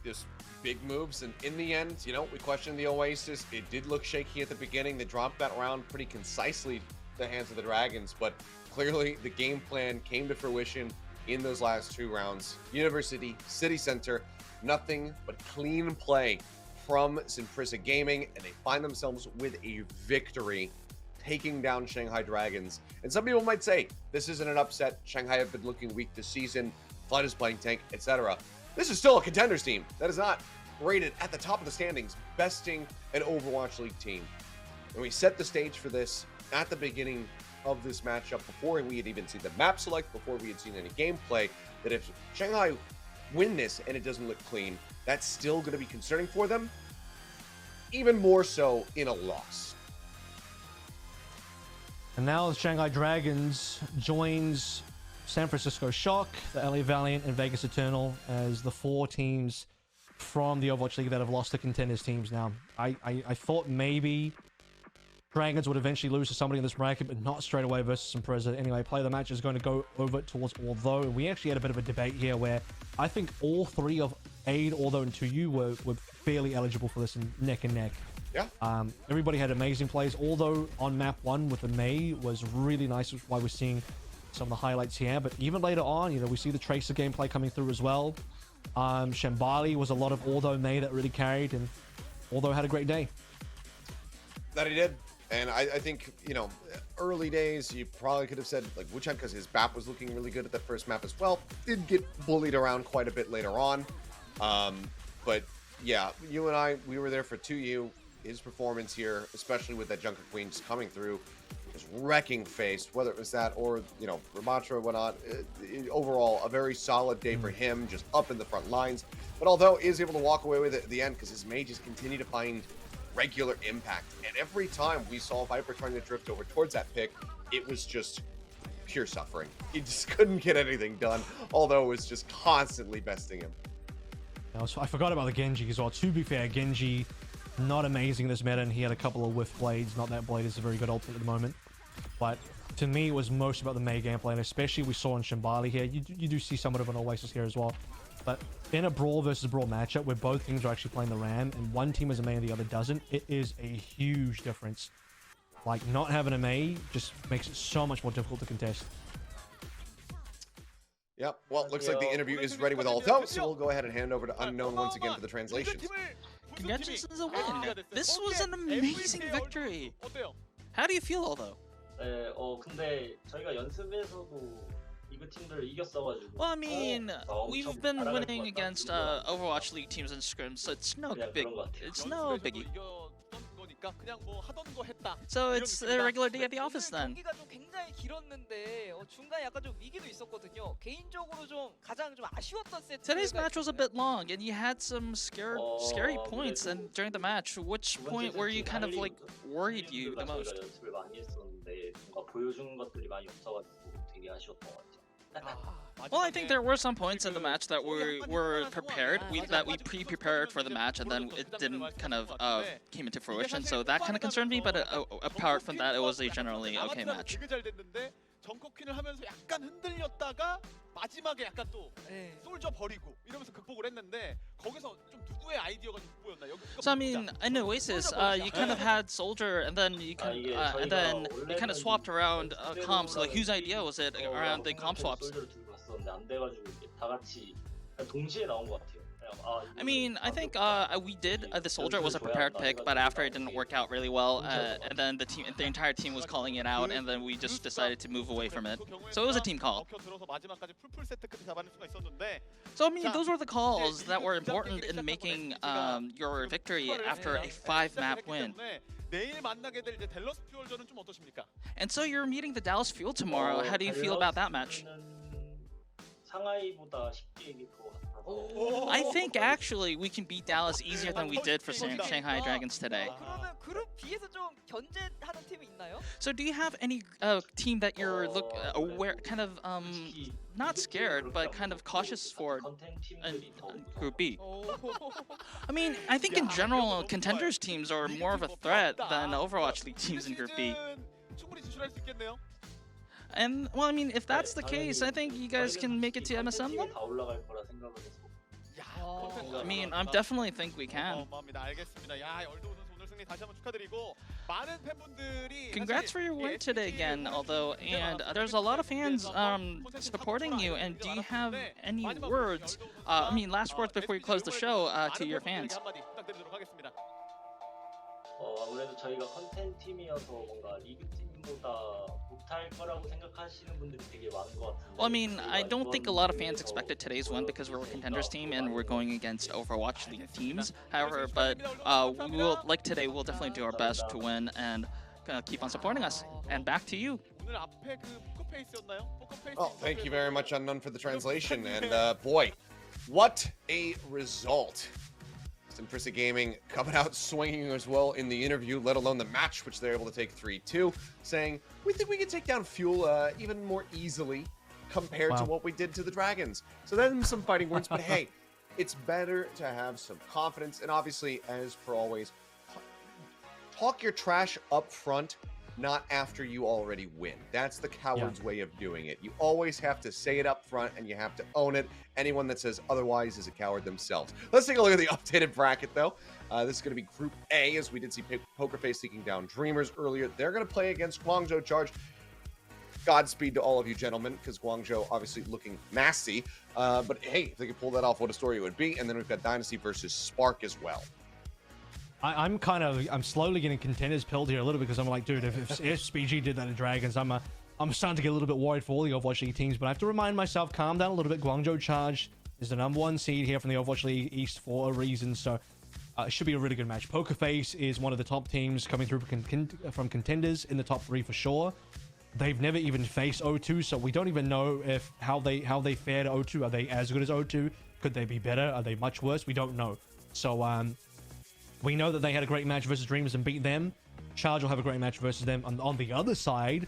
just big moves. And in the end, you know, we questioned the Oasis. It did look shaky at the beginning. They dropped that round pretty concisely to the hands of the Dragons, but clearly the game plan came to fruition in those last 2 rounds. University, City Center, nothing but clean play from Sin Prisa Gaming, and they find themselves with a victory, taking down Shanghai Dragons. And some people might say, this isn't an upset. Shanghai have been looking weak this season. Flood is playing tank, etc. This is still a contenders team that is not rated at the top of the standings, besting an Overwatch League team. And we set the stage for this at the beginning of this matchup, before we had even seen the map select, before we had seen any gameplay, that if Shanghai win this and it doesn't look clean, that's still going to be concerning for them, even more so in a loss. And now the Shanghai Dragons joins San Francisco Shock, the LA Valiant, and Vegas Eternal as the 4 teams from the Overwatch League that have lost to contenders teams. Now, I thought maybe Dragons would eventually lose to somebody in this bracket, but not straight away versus Sin Prisa. Anyway, play of the match is going to go over towards Although. We actually had a bit of a debate here where I think all 3 of Aid, Although, and 2U were fairly eligible for this in neck and neck. Yeah. Everybody had amazing plays. Although on map 1 with the Mei was really nice, which is why we're seeing some of the highlights here. But even later on, you know, we see the Tracer gameplay coming through as well. Shambali was a lot of Although Mei that really carried, and Although had a great day. That he did. And I think, you know, early days, you probably could have said, like, Wuchen, because his BAP was looking really good at that first map as well. Did get bullied around quite a bit later on. But, yeah, you and I, we were there for 2U. His performance here, especially with that Junker Queen just coming through, just wrecking face, whether it was that or, you know, Ramatra or whatnot. Overall, a very solid day for him, just up in the front lines. But although he is able to walk away with it at the end, because his mages continue to find regular impact, and every time we saw Viper trying to drift over towards that pick, it was just pure suffering. He just couldn't get anything done, although it was just constantly besting him. I forgot about the Genji as well. To be fair, Genji not amazing in this meta, and he had a couple of whiff blades. Not that blade is a very good ultimate at the moment, but to me it was most about the Mei gameplay, and especially we saw in Shambali here. You do see somewhat of an Oasis here as well. But in a brawl versus brawl matchup where both teams are actually playing the Ram and one team has a Mei and the other doesn't, it is a huge difference. Like, not having a Mei just makes it so much more difficult to contest. Yep, well, it looks like the interview is ready with Although, so we'll go ahead and hand over to Unknown once again for the translations. Congratulations on the win. This was an amazing victory. How do you feel, Although? 근데 저희가 연습에서도 팀들 이겼어가지고. Well, I mean, we've been winning against Overwatch League teams in scrims, so it's no biggie. So it's a regular day at the office then. 경기가 좀 굉장히 길었는데 중간에 약간 좀 위기도 있었거든요. 개인적으로 좀 가장 좀 아쉬웠던 세트. Today's match was a bit long, and you had some scary points. And during the match, which point were you kind of like worried you the most? 연습을 많이 했었는데 뭔가 보여준 것들이 많이 없어가지고 되게 아쉬웠던 것 같아요. Well, I think there were some points in the match that were prepared, that we pre-prepared for the match, and then it didn't kind of came into fruition. So that kind of concerned me, but apart from that, it was a generally okay match. 정커퀸을 하면서 약간 흔들렸다가 마지막에 약간 또 솔저 버리고 이러면서 극복을 했는데 거기서 좀 누구의 아이디어가 좀 보였나요? So I mean, in Oasis, you kind of had Soldier, and then you kind of swapped around comps. Like, whose idea was it around the comp swaps? 솔저를 들고 갔었는데 안 돼가지고 다 같이 동시에 나온 것 같아요. I mean, I think we did. The Soldier was a prepared pick, but after it didn't work out really well, and then the entire team was calling it out, and then we just decided to move away from it. So it was a team call. So I mean, those were the calls that were important in making your victory after a 5-map win. And so you're meeting the Dallas Fuel tomorrow. How do you feel about that match? 상하이보다 쉽게 이길 것 같아서. I think actually we can beat Dallas easier than we did for Shanghai Dragons today. 그러면 그룹 B에서 좀 견제하는 팀이 있나요? So do you have any team that you're aware, kind of not scared, but kind of cautious for in Group B? I mean, I think in general contenders teams are more of a threat than Overwatch League teams in Group B. And well, I mean, if that's the case, I think you guys can make it to MSM then. I mean, I definitely think we can. 어마어마합니다. 알겠습니다. 야, 열도우 선수 오늘 승리 다시 한번 축하드리고 많은 팬분들이 Congrats for your win today again, although, and there's a lot of fans supporting you, and do you have any words, I mean, last words before you close the show to your fans? 한마디 부탁드리도록 하겠습니다. 아무래도 저희가 컨텐츠 팀이어서 뭔가 리그 팀보다 못할 거라고 생각하시는 분들이 되게 많은 것 같은데. Well, I mean, I don't think a lot of fans expected today's win because we're a contenders team and we're going against Overwatch League teams. However, but we will, like today, we'll definitely do our best to win and keep on supporting us. And back to you. 오늘 앞에 그 포커페이스였나요? 포커페이스. Oh, thank you very much, Unknown, for the translation. And boy, what a result. Sin Prisa Gaming coming out swinging as well in the interview, let alone the match, which they're able to take 3-2, saying, we think we can take down Fuel even more easily compared to what we did to the Dragons. So then some fighting words, but hey, it's better to have some confidence. And obviously, as per always, talk your trash up front, not after you already win. That's the coward's way of doing it. You always have to say it up front and you have to own it. Anyone that says otherwise is a coward themselves. Let's take a look at the updated bracket, though. This is going to be Group A, as we did see Poker Face taking down Dreamers earlier. They're going to play against Guangzhou Charge. Godspeed to all of you gentlemen, because Guangzhou obviously looking nasty. But hey, if they could pull that off, what a story it would be. And then we've got Dynasty versus Spark as well. I'm slowly getting contenders pilled here a little bit because I'm like, dude, if SPG did that to Dragons, I'm starting to get a little bit worried for all the Overwatch League teams. But I have to remind myself, calm down a little bit. Guangzhou Charge is the #1 seed here from the Overwatch League East for a reason, so it should be a really good match. Poker Face is one of the top teams coming through from contenders in the top 3 for sure. They've never even faced O2, so we don't even know if how they fared to O2. Are they as good as O2? Could they be better? Are they much worse? We don't know. So we know that they had a great match versus Dreamers and beat them. Charge will have a great match versus them. On the other side,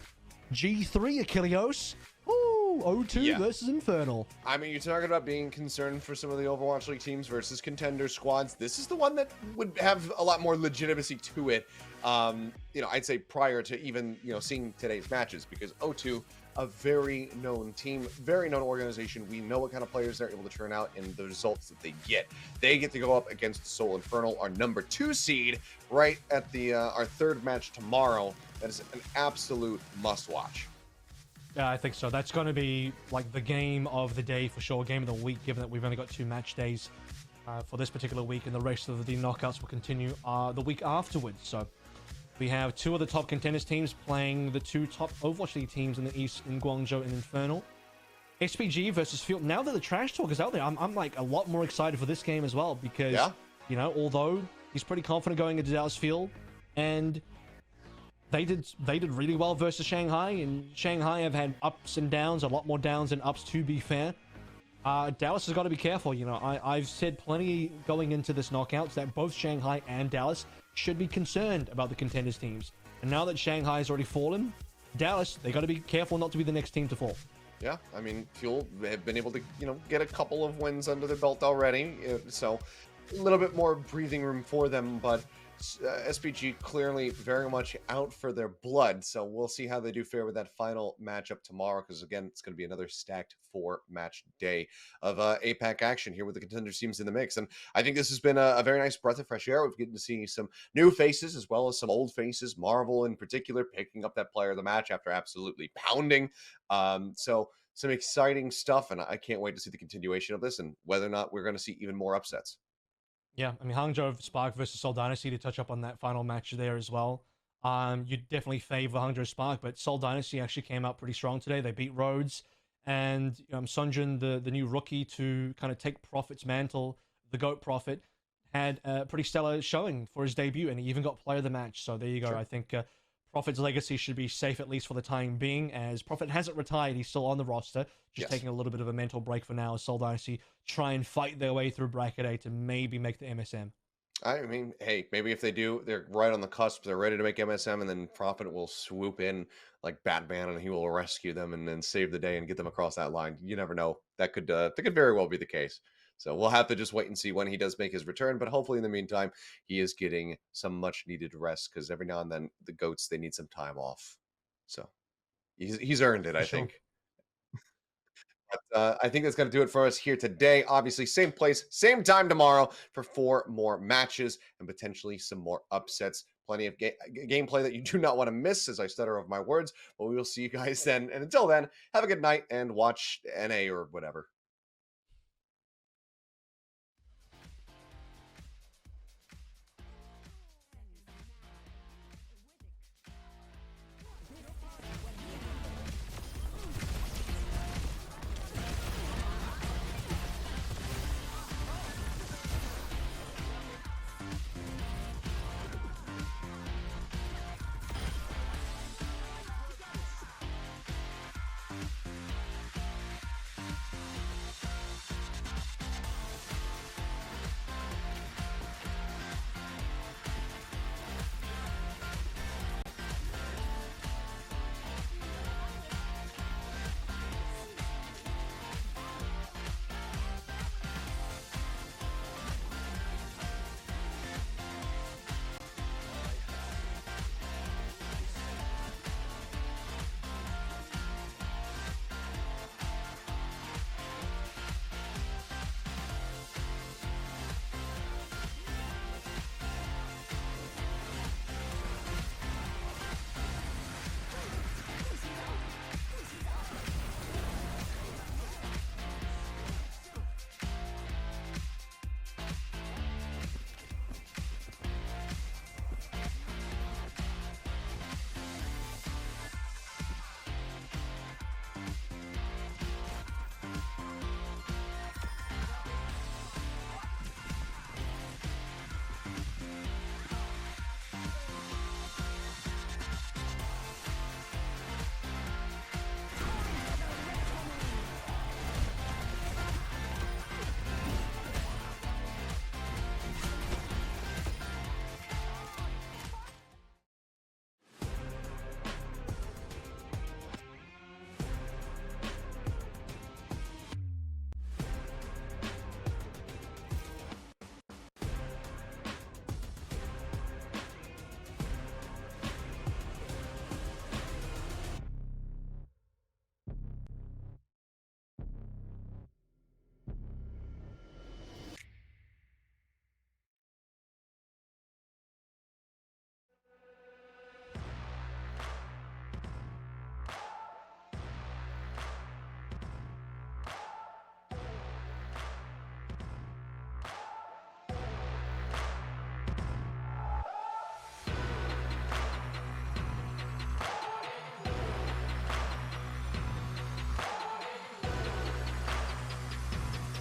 G3 Achilleos. Ooh, O2 versus Infernal. I mean, you're talking about being concerned for some of the Overwatch League teams versus contender squads. This is the one that would have a lot more legitimacy to it. I'd say prior to even, seeing today's matches, because O2, a very known team, very known organization. We know what kind of players they're able to turn out and the results that they get. They get to go up against Seoul Infernal, our #2 seed, right at the our 3rd match tomorrow. That is an absolute must-watch. Yeah, I think so. That's going to be like the game of the day for sure, game of the week, given that we've only got 2 match days for this particular week, and the rest of the knockouts will continue the week afterwards. So we have 2 of the top contenders teams playing the 2 top Overwatch League teams in the East in Guangzhou and Infernal. SPG versus Field. Now that the trash talk is out there, I'm like a lot more excited for this game as well because, although he's pretty confident going into Dallas Field, and they did really well versus Shanghai, and Shanghai have had ups and downs, a lot more downs than ups to be fair. Dallas has got to be careful. I've said plenty going into this knockouts that both Shanghai and Dallas should be concerned about the contenders teams. And now that Shanghai has already fallen, Dallas, they got to be careful not to be the next team to fall. Yeah, I mean, Fuel have been able to, get a couple of wins under their belt already. So a little bit more breathing room for them, but SPG clearly very much out for their blood. So we'll see how they do fare with that final matchup tomorrow, because again, it's going to be another stacked 4-match day of APAC action here with the contender teams in the mix. And I think this has been a very nice breath of fresh air. We've getting to see some new faces as well as some old faces. Marvel in particular picking up that player of the match after absolutely pounding. So some exciting stuff, and I can't wait to see the continuation of this and whether or not we're going to see even more upsets. Yeah, I mean, Hangzhou Spark versus Seoul Dynasty, to touch up on that final match there as well. You definitely favor Hangzhou Spark, but Seoul Dynasty actually came out pretty strong today. They beat Rhodes, and Sunjun, the new rookie to kind of take Prophet's mantle, the GOAT Prophet, had a pretty stellar showing for his debut, and he even got player of the match. So there you go. Sure. I think Prophet's legacy should be safe, at least for the time being, as Prophet hasn't retired. He's still on the roster, just taking a little bit of a mental break for now as Seoul Dynasty try and fight their way through Bracket A to maybe make the MSM. I mean, hey, maybe if they do, they're right on the cusp. They're ready to make MSM, and then Prophet will swoop in like Batman, and he will rescue them and then save the day and get them across that line. You never know. That could very well be the case. So we'll have to just wait and see when he does make his return. But hopefully in the meantime, he is getting some much needed rest, because every now and then the GOATs, they need some time off. So he's earned it, I think. I think that's going to do it for us here today. Obviously, same place, same time tomorrow for 4 more matches and potentially some more upsets. Plenty of gameplay that you do not want to miss as I stutter over my words. But we will see you guys then. And until then, have a good night and watch NA or whatever.